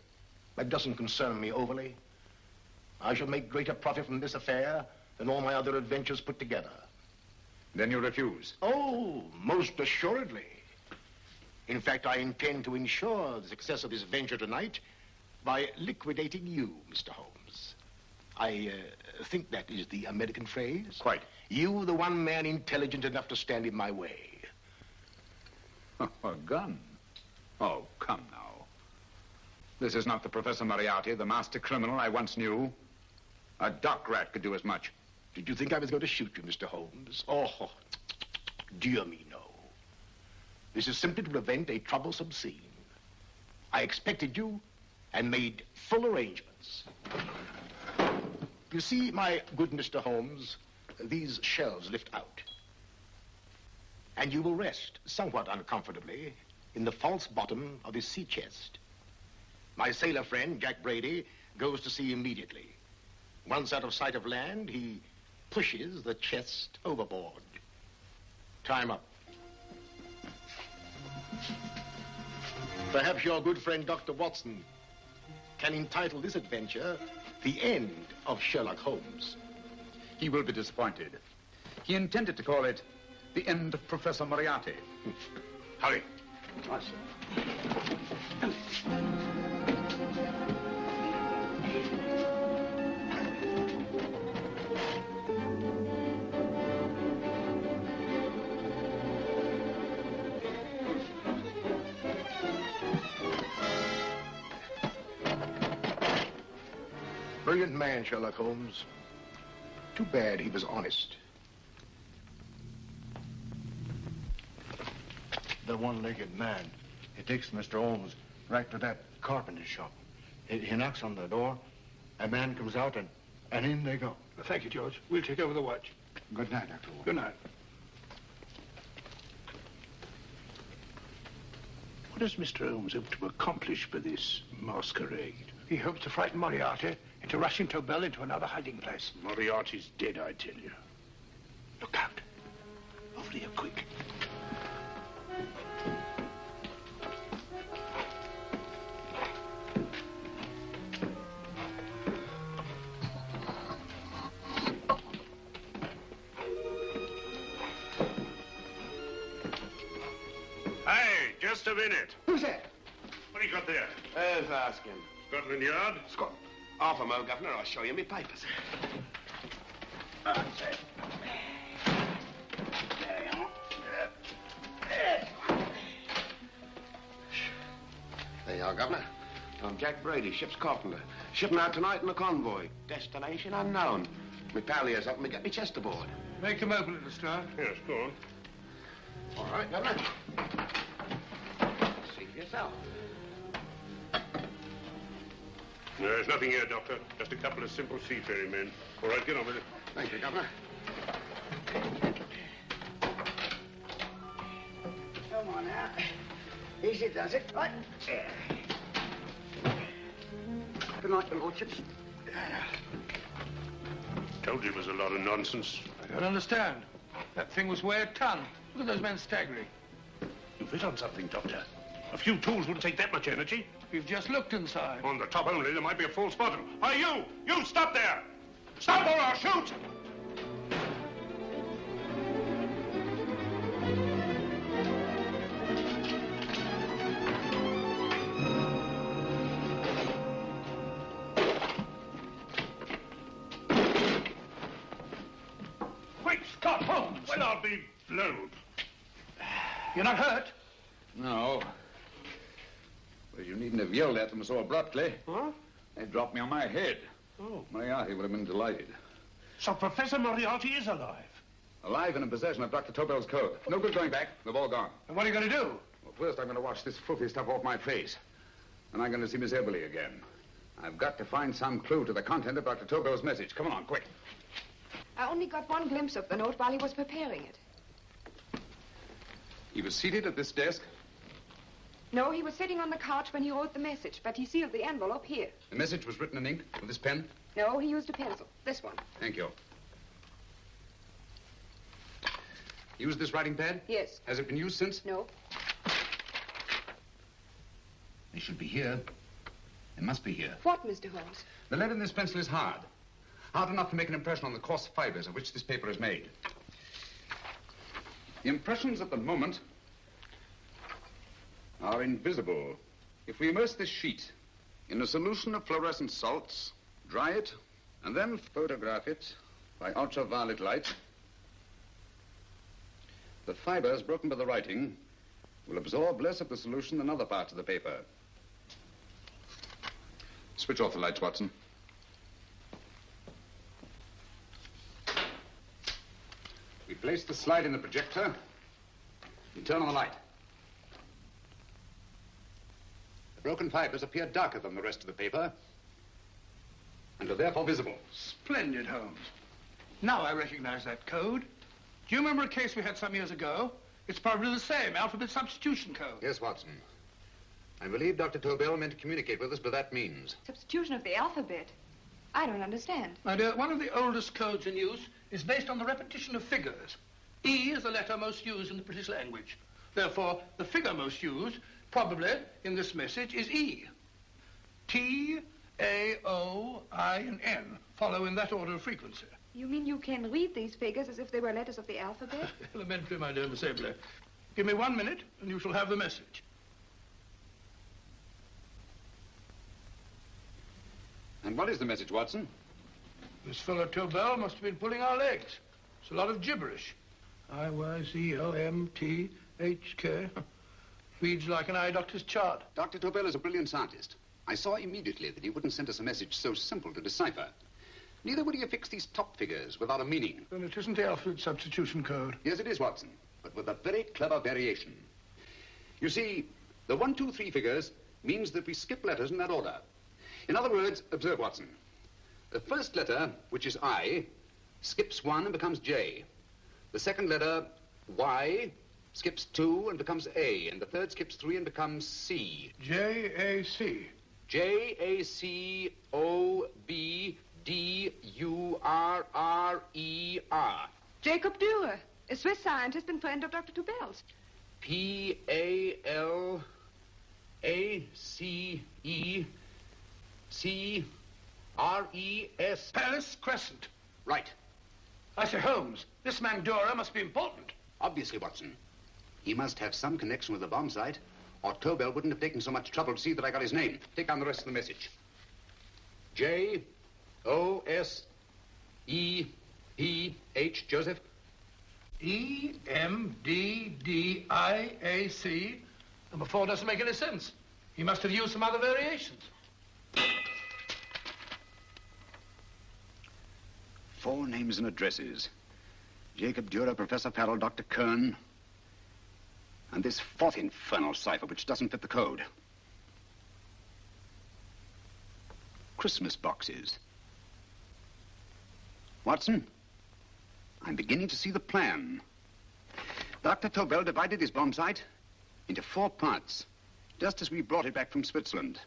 That doesn't concern me overly. I shall make greater profit from this affair than all my other adventures put together. Then you refuse? Oh, most assuredly. In fact, I intend to ensure the success of this venture tonight by liquidating you, Mr. Holmes. I think that is the American phrase. Quite. You, the one man intelligent enough to stand in my way. A gun? Oh, come now. This is not the Professor Moriarty, the master criminal I once knew. A dock rat could do as much. Did you think I was going to shoot you, Mr. Holmes? Oh, dear me, no. This is simply to prevent a troublesome scene. I expected you and made full arrangements. You see, my good Mr. Holmes, these shelves lift out. And you will rest somewhat uncomfortably in the false bottom of his sea chest. My sailor friend, Jack Brady, goes to sea immediately. Once out of sight of land, he pushes the chest overboard. Time up. Perhaps your good friend, Dr. Watson, can entitle this adventure The End of Sherlock Holmes. He will be disappointed. He intended to call it The End of Professor Moriarty. Hurry. Right, sir. Brilliant man, Sherlock Holmes. Too bad he was honest. The one-legged man. He takes Mr. Holmes right to that carpenter shop. He knocks on the door. A man comes out, and in they go. Thank you, George. We'll take over the watch. Good night, Dr. Holmes. Good night. What does Mr. Holmes hope to accomplish by this masquerade? He hopes to frighten Moriarty into rushing Tobel into another hiding place. Moriarty's dead, I tell you. Look out. Over here, quick. Hey, just a minute. Who's that? What do you got there? Who's asking? Scotland Yard? Scotland. Half a mo, Governor. I'll show you my papers. That's it. There you are, Governor. I'm Jack Brady, ship's carpenter. Shipping out tonight in a convoy. Destination unknown. My pal here's helping me get me chest aboard. Make him open it, Lestrade. Yes, go on. All right, Governor. See for yourself. No, there's nothing here, Doctor. Just a couple of simple seafaring men. All right, get on with it. Thank you, Governor. Come on now. Easy does it. Right. Good night, your lordships. Told you it was a lot of nonsense. I don't understand. That thing was weighed a ton. Look at those men staggering. You've hit on something, Doctor. A few tools wouldn't take that much energy. We've just looked inside. On the top only, there might be a false bottom. Hey, you! You, stop there! Stop or I'll shoot! Quick, Scott Holmes! Well, I'll be blowed. You're not hurt? No. Well, you needn't have yelled at them so abruptly. Huh? They dropped me on my head. Oh. Moriarty would have been delighted. So Professor Moriarty is alive? Alive and in possession of Dr. Tobel's code. No good going back. They've all gone. And what are you going to do? Well, first I'm going to wash this filthy stuff off my face. And I'm going to see Miss Eberly again. I've got to find some clue to the content of Dr. Tobel's message. Come on, quick. I only got one glimpse of the note while he was preparing it. He was seated at this desk. No, he was sitting on the couch when he wrote the message, but he sealed the envelope here. The message was written in ink with this pen? No, he used a pencil. This one. Thank you. Used this writing pad? Yes. Has it been used since? No. They should be here. They must be here. What, Mr. Holmes? The lead in this pencil is hard. Hard enough to make an impression on the coarse fibers of which this paper is made. The impressions at the moment are invisible. If we immerse this sheet in a solution of fluorescent salts, dry it, and then photograph it by ultraviolet light, the fibers broken by the writing will absorb less of the solution than other parts of the paper. Switch off the lights, Watson. We place the slide in the projector and turn on the light. The broken fibers appear darker than the rest of the paper and are therefore visible. Splendid, Holmes. Now I recognize that code. Do you remember a case we had some years ago? It's probably the same, alphabet substitution code. Yes, Watson. I believe Dr. Tobel meant to communicate with us by that means. Substitution of the alphabet? I don't understand. My dear, one of the oldest codes in use is based on the repetition of figures. E is the letter most used in the British language. Therefore, the figure most used, probably in this message, is E. T, A, O, I, and N follow in that order of frequency. You mean you can read these figures as if they were letters of the alphabet? Elementary, my dear Miss Abler. Give me 1 minute, and you shall have the message. And what is the message, Watson? This fellow Tobel must have been pulling our legs. It's a lot of gibberish. I-Y-Z-O-M-T-H-K. Reads like an eye doctor's chart. Dr. Tobel is a brilliant scientist. I saw immediately that he wouldn't send us a message so simple to decipher. Neither would he affix these top figures without a meaning. Then it isn't the alphabet substitution code. Yes, it is, Watson, but with a very clever variation. You see, the 1, 2, 3 figures means that we skip letters in that order. In other words, observe, Watson. The first letter, which is I, skips 1 and becomes J. The second letter, Y, skips 2 and becomes A. And the third skips 3 and becomes C. J-A-C. J-A-C-O-B-D-U-R-R-E-R. Jacob Dürer, a Swiss scientist and friend of Dr. Tobel's. P-A-L-A-C-E-C-R-E-S. Palace Crescent. Right. I say, Holmes, this man Dürer must be important. Obviously, Watson. He must have some connection with the bomb site, or Tobel wouldn't have taken so much trouble to see that I got his name. Take down the rest of the message. J-O-S-E-P-H, Joseph. E-M-D-D-I-A-C. Number 4 doesn't make any sense. He must have used some other variations. 4 names and addresses. Jacob Dürer, Professor Farrell, Dr. Kern, and this 4th infernal cipher, which doesn't fit the code. Christmas boxes. Watson, I'm beginning to see the plan. Dr. Tobel divided his bomb site into 4 parts, just as we brought it back from Switzerland.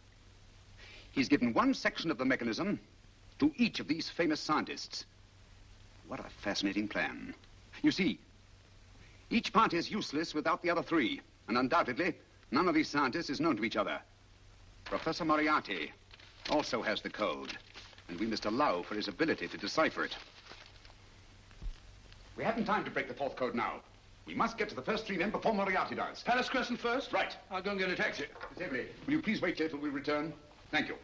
He's given one section of the mechanism to each of these famous scientists. What a fascinating plan. You see, each part is useless without the other 3, and undoubtedly, none of these scientists is known to each other. Professor Moriarty also has the code, and we must allow for his ability to decipher it. We haven't time to break the 4th code now. We must get to the first 3 men before Moriarty does. Palace Crescent first? Right. I'll go and get a taxi. Miss Avery, will you please wait here till we return? Thank you.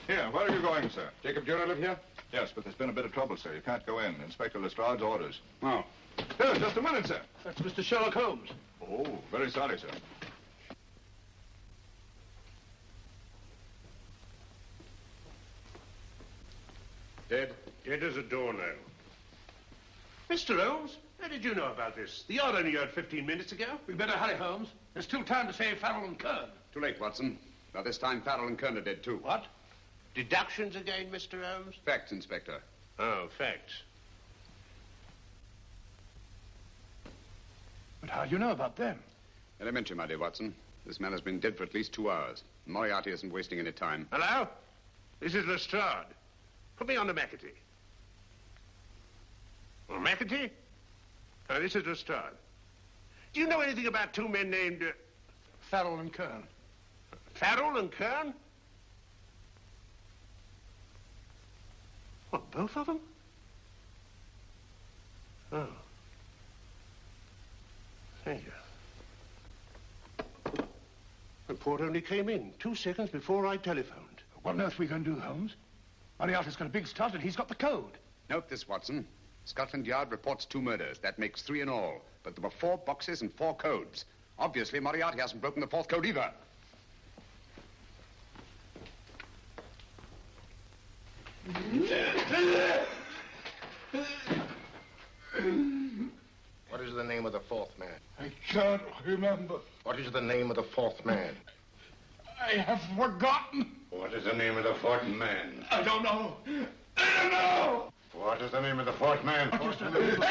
Here, where are you going, sir? Jacob Dürer live here? Yes, but there's been a bit of trouble, sir. You can't go in. Inspector Lestrade's orders. Oh. Here, just a minute, sir. That's Mr. Sherlock Holmes. Oh, very sorry, sir. Dead? Dead as a doornail. Mr. Holmes, how did you know about this? The yacht only heard 15 minutes ago. We better hurry, Holmes. There's still time to save Farrell and Kern. Too late, Watson. By this time, Farrell and Kern are dead, too. What? Deductions again, Mr. Holmes? Facts, Inspector. Oh, facts. But how do you know about them? Elementary, my dear Watson. This man has been dead for at least 2 hours. Moriarty isn't wasting any time. Hello? This is Lestrade. Put me on to McAtee. Oh, McAtee? Oh, this is Lestrade. Do you know anything about two men named... Farrell and Kern. Farrell and Kern? What, both of them? Oh. Thank you. The report only came in 2 seconds before I telephoned. What on earth are we going to do, Holmes? Moriarty's got a big start and he's got the code. Note this, Watson. Scotland Yard reports 2 murders. That makes 3 in all. But there were 4 boxes and 4 codes. Obviously, Moriarty hasn't broken the 4th code either. What is the name of the 4th man? I can't remember. What is the name of the 4th man? I have forgotten. What is the name of the 4th man? I don't know. I don't know. What is the name of the 4th man? I can't remember.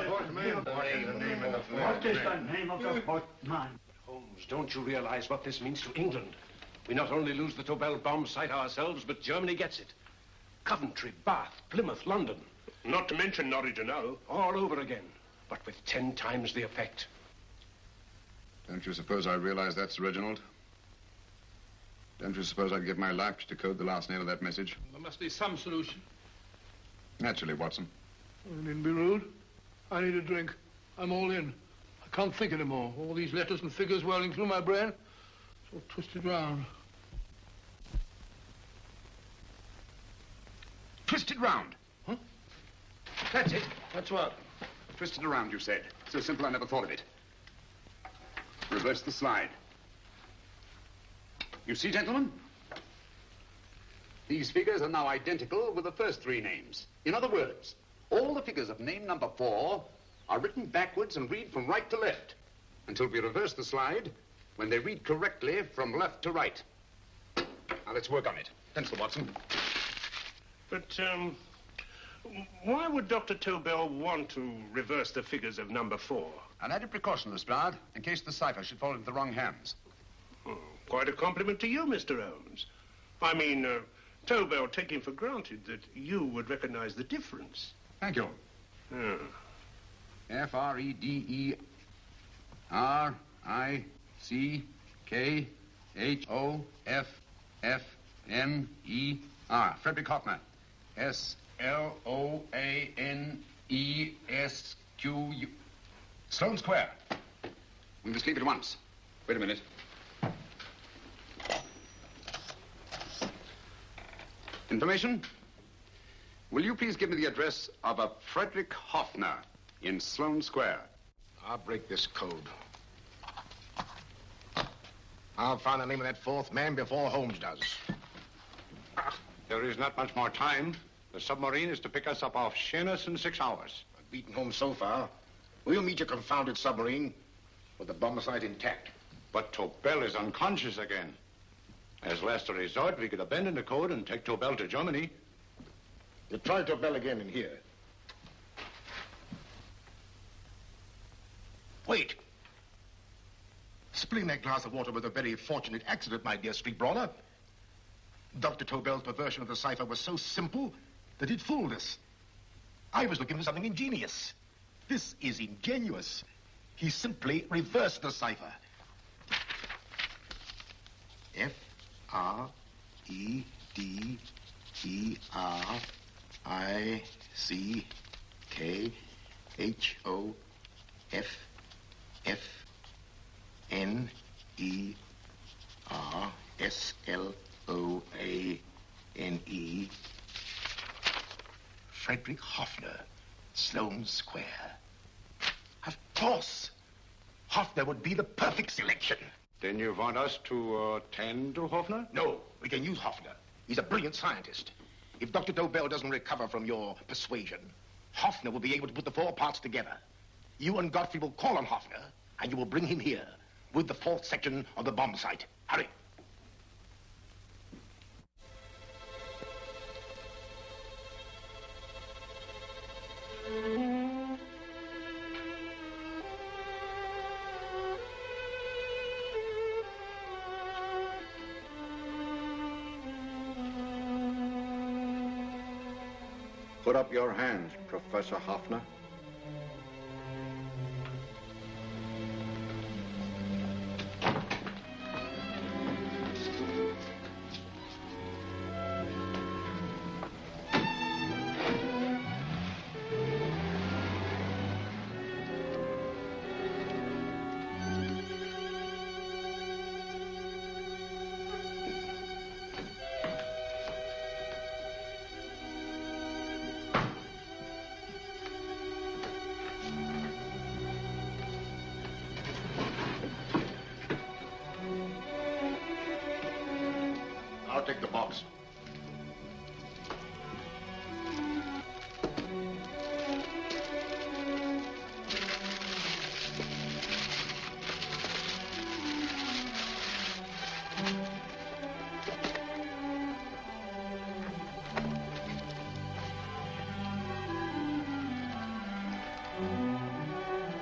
Fourth man. What is the name of the 4th man? What is the name of the 4th man? Holmes, don't you realize what this means to England? We not only lose the Tobel bomb site ourselves, but Germany gets it. Coventry, Bath, Plymouth, London. Not to mention Norwich and Hull. All over again, but with 10 times the effect. Don't you suppose I realize that, Sir Reginald? Don't you suppose I'd give my life to decode the last nail of that message? There must be some solution. Naturally, Watson. I needn't be rude. I need a drink. I'm all in. I can't think anymore. All these letters and figures whirling through my brain. It's all twisted round. Twisted round. Huh? That's it. That's what? Twisted around, you said. So simple, I never thought of it. Reverse the slide. You see, gentlemen? These figures are now identical with the first 3 names. In other words, all the figures of name number 4 are written backwards and read from right to left until we reverse the slide when they read correctly from left to right. Now, let's work on it. Pencil, Watson. But, why would Dr. Tobel want to reverse the figures of number 4? An added precaution, Lestrade, in case the cipher should fall into the wrong hands. Quite a compliment to you, Mr. Holmes. I mean, Tobel taking for granted that you would recognize the difference. Thank you. F-R-E-D-E-R-I-C-K-H-O-F-F-N-E-R. Frederick Hoffner. S-L-O-A-N-E-S-Q-U. Sloane Square. We must leave at once. Wait a minute. Information? Will you please give me the address of a Frederick Hoffner in Sloane Square? I'll break this code. I'll find the name of that 4th man before Holmes does. There is not much more time. The submarine is to pick us up off Sheerness in 6 hours. I've beaten Holmes so far. We'll meet your confounded submarine with the bomb site intact. But Tobel is unconscious again. As last resort, we could abandon the code and take Tobel to Germany. You try Tobel again in here. Wait. Spilling that glass of water was a very fortunate accident, my dear street brawler. Dr. Tobel's perversion of the cipher was so simple that it fooled us. I was looking for something ingenious. This is ingenuous. He simply reversed the cipher. F-R-E-D-E-R-I-C-K-H-O-F-F-N-E-R-S-L-O-A-N-E. Frederick Hoffner, Sloane Square. Of course. Hoffner would be the perfect selection. Then you want us to attend to Hoffner? No, we can use Hoffner. He's a brilliant scientist. If Dr. Tobel doesn't recover from your persuasion, Hoffner will be able to put the four parts together. You and Godfrey will call on Hoffner, and you will bring him here with the fourth section of the bomb site. Hurry. Put up your hands, Professor Hoffner. I'll take the box.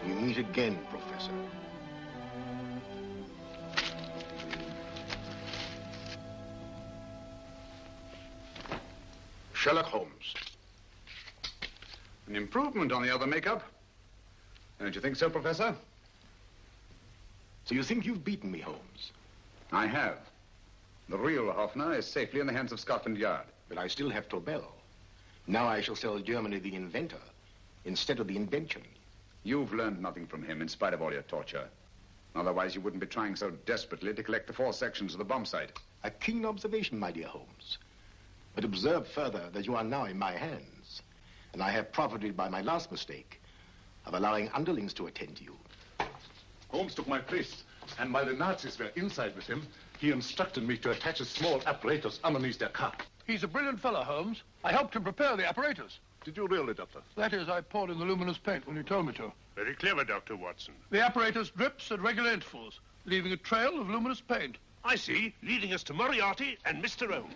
We meet again, Professor. Sherlock Holmes. An improvement on the other makeup. Don't you think so, Professor? So you think you've beaten me, Holmes? I have. The real Hoffner is safely in the hands of Scotland Yard. But I still have Tobel. Now I shall sell Germany the inventor instead of the invention. You've learned nothing from him in spite of all your torture. Otherwise, you wouldn't be trying so desperately to collect the four sections of the bomb site. A keen observation, my dear Holmes. But observe further that you are now in my hands, and I have profited by my last mistake of allowing underlings to attend to you. Holmes took my place, and while the Nazis were inside with him, he instructed me to attach a small apparatus underneath their car. He's a brilliant fellow, Holmes. I helped him prepare the apparatus. Did you really, Doctor? That is, I poured in the luminous paint when you told me to. Very clever, Dr. Watson. The apparatus drips at regular intervals, leaving a trail of luminous paint. I see, leading us to Moriarty and Mr. Holmes.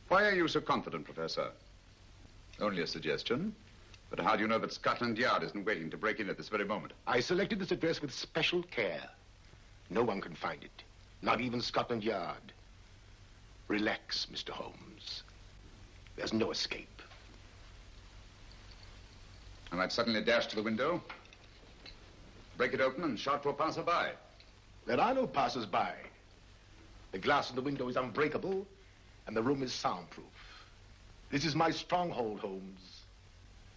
Why are you so confident, Professor? Only a suggestion. But how do you know that Scotland Yard isn't waiting to break in at this very moment? I selected this address with special care. No one can find it, not even Scotland Yard. Relax, Mr. Holmes. There's no escape. I might suddenly dash to the window, break it open, and shout to a passerby. There are no passers-by. The glass in the window is unbreakable, and the room is soundproof. This is my stronghold, Holmes,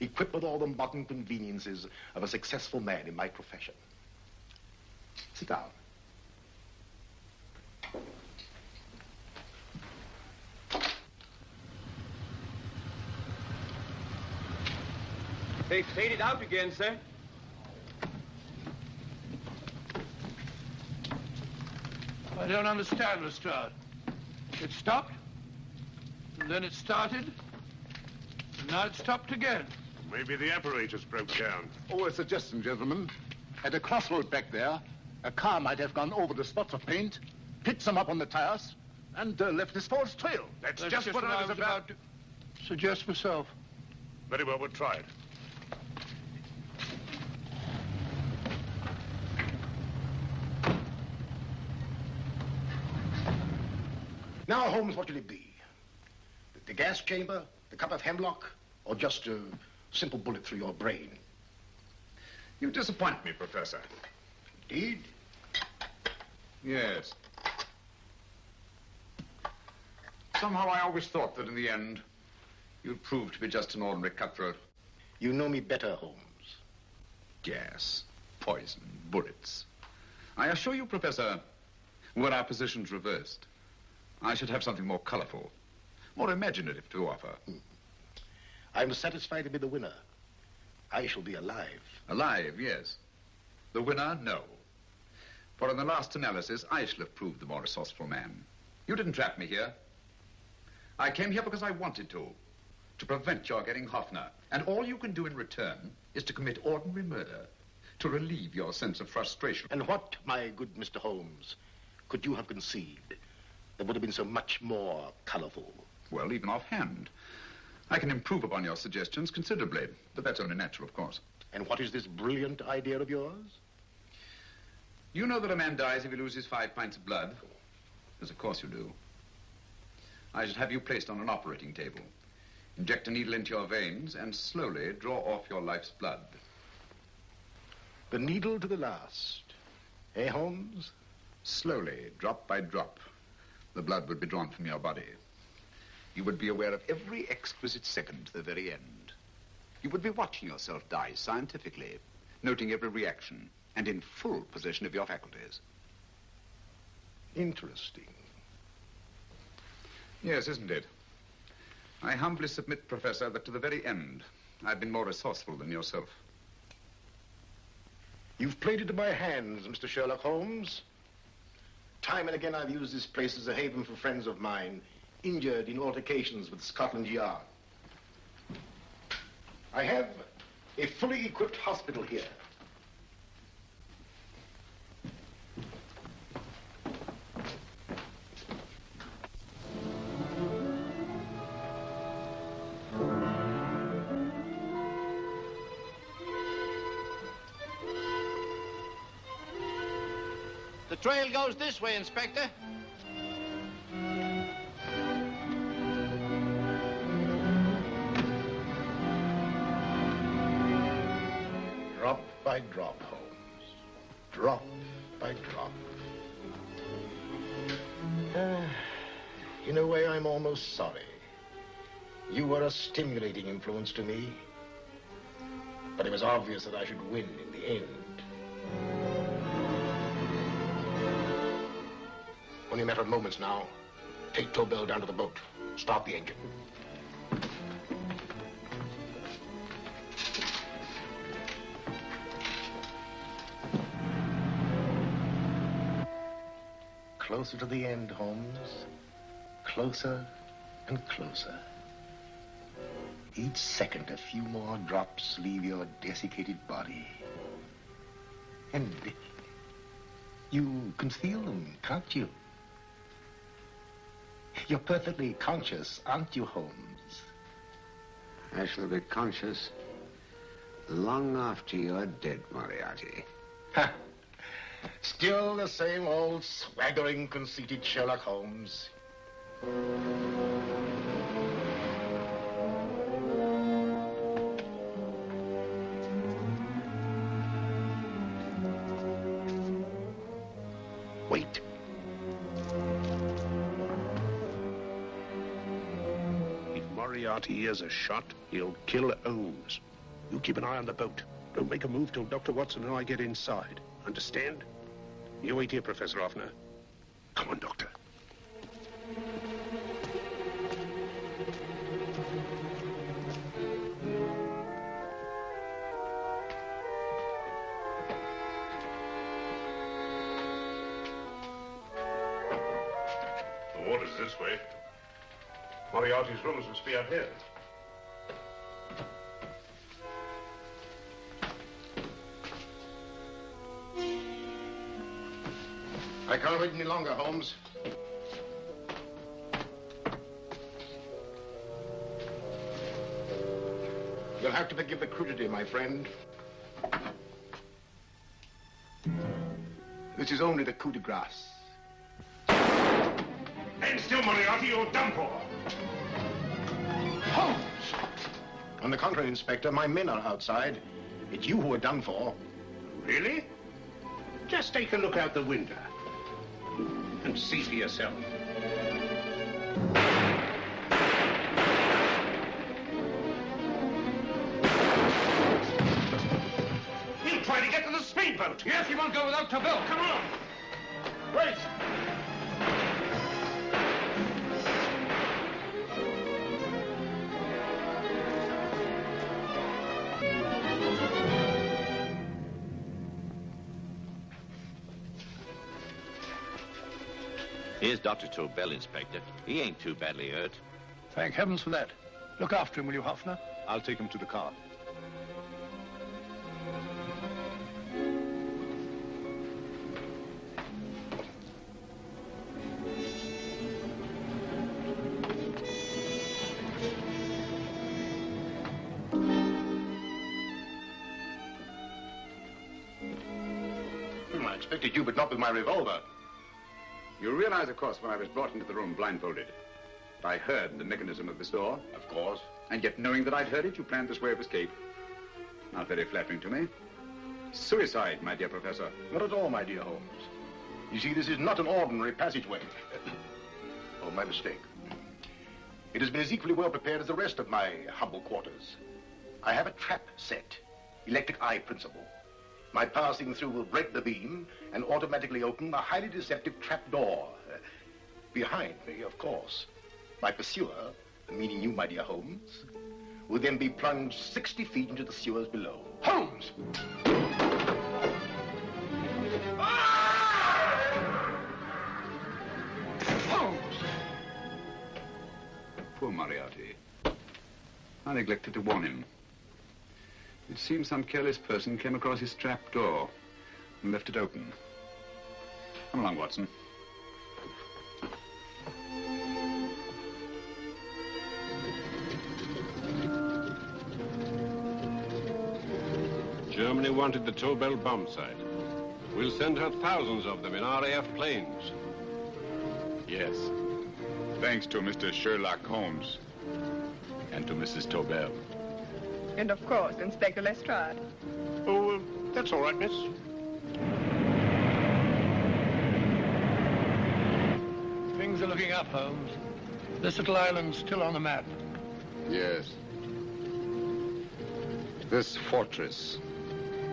equipped with all the modern conveniences of a successful man in my profession. Sit down. They faded out again, sir. I don't understand, Lestrade. It stopped, and then it started, and now it stopped again. Maybe the apparatus broke down. Oh, a suggestion, gentlemen. At a crossroad back there, a car might have gone over the spots of paint, picked some up on the tires, and left this false trail. That's just what I was about to suggest myself. Very well, we'll try it. Now, Holmes, what will it be? The gas chamber, the cup of hemlock, or just a simple bullet through your brain? You disappoint me, Professor. Indeed? Yes. Somehow I always thought that in the end, you'd prove to be just an ordinary cutthroat. You know me better, Holmes. Gas, poison, bullets. I assure you, Professor, were our positions reversed, I should have something more colorful, more imaginative to offer. I'm satisfied to be the winner. I shall be alive. Alive, yes. The winner, no. For in the last analysis, I shall have proved the more resourceful man. You didn't trap me here. I came here because I wanted to prevent your getting Hoffner. And all you can do in return is to commit ordinary murder, to relieve your sense of frustration. And what, my good Mr. Holmes, could you have conceived that would have been so much more colorful? Well, even offhand. I can improve upon your suggestions considerably, but that's only natural, of course. And what is this brilliant idea of yours? You know that a man dies if he loses 5 pints of blood? As of course you do. I should have you placed on an operating table. Inject a needle into your veins and slowly draw off your life's blood. The needle to the last. Eh, Holmes? Slowly, drop by drop, the blood would be drawn from your body. You would be aware of every exquisite second to the very end. You would be watching yourself die scientifically, noting every reaction, and in full possession of your faculties. Interesting. Yes, isn't it? I humbly submit, Professor, that to the very end, I've been more resourceful than yourself. You've played into my hands, Mr. Sherlock Holmes. Time and again I've used this place as a haven for friends of mine, injured in altercations with Scotland Yard. I have a fully equipped hospital here. The trail goes this way, Inspector. Drop by drop, Holmes. Drop by drop. In a way, I'm almost sorry. You were a stimulating influence to me. But it was obvious that I should win in the end. Only a matter of moments now. Take Tobel down to the boat. Start the engine. Closer to the end, Holmes. Closer and closer. Each second, a few more drops leave your desiccated body. And you can feel them, can't you? You're perfectly conscious, aren't you, Holmes? I shall be conscious long after you're dead, Moriarty. Ha! Still the same old swaggering, conceited Sherlock Holmes. Wait. If Moriarty hears a shot, he'll kill Holmes. You keep an eye on the boat. Don't make a move till Dr. Watson and I get inside. Understand? You wait here, Professor Hoffner. Come on, Doctor. The water's this way. Moriarty's rooms must be out here. I can't wait any longer, Holmes. You'll have to forgive the crudity, my friend. This is only the coup de grace. And still, Moriarty, you're done for. Holmes! On the contrary, Inspector, my men are outside. It's you who are done for. Really? Just take a look out the window and see for yourself. He'll try to get to the speedboat. Yes, he won't go without Tobel. Come on. Wait. Here's Dr. Tobel, Inspector. He ain't too badly hurt. Thank heavens for that. Look after him, will you, Hoffner? I'll take him to the car. I expected you, but not with my revolver. You realize, of course, when I was brought into the room blindfolded, that I heard the mechanism of this door. Of course. And yet, knowing that I'd heard it, you planned this way of escape. Not very flattering to me. Suicide, my dear Professor. Not at all, my dear Holmes. You see, this is not an ordinary passageway. Oh, my mistake. It has been as equally well prepared as the rest of my humble quarters. I have a trap set, electric eye principle. My passing through will break the beam and automatically open a highly deceptive trap door. Behind me, of course, my pursuer, meaning you, my dear Holmes, will then be plunged 60 feet into the sewers below. Holmes! Holmes! Poor Moriarty. I neglected to warn him. It seems some careless person came across his trap door and left it open. Come along, Watson. Germany wanted the Tobel bomb site. We'll send her thousands of them in RAF planes. Yes. Thanks to Mr. Sherlock Holmes and to Mrs. Tobel. And of course, Inspector Lestrade. Oh, that's all right, miss. Things are looking up, Holmes. This little island's still on the map. Yes. This fortress,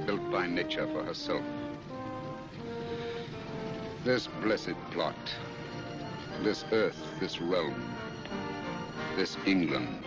built by nature for herself. This blessed plot. This earth, this realm. This England.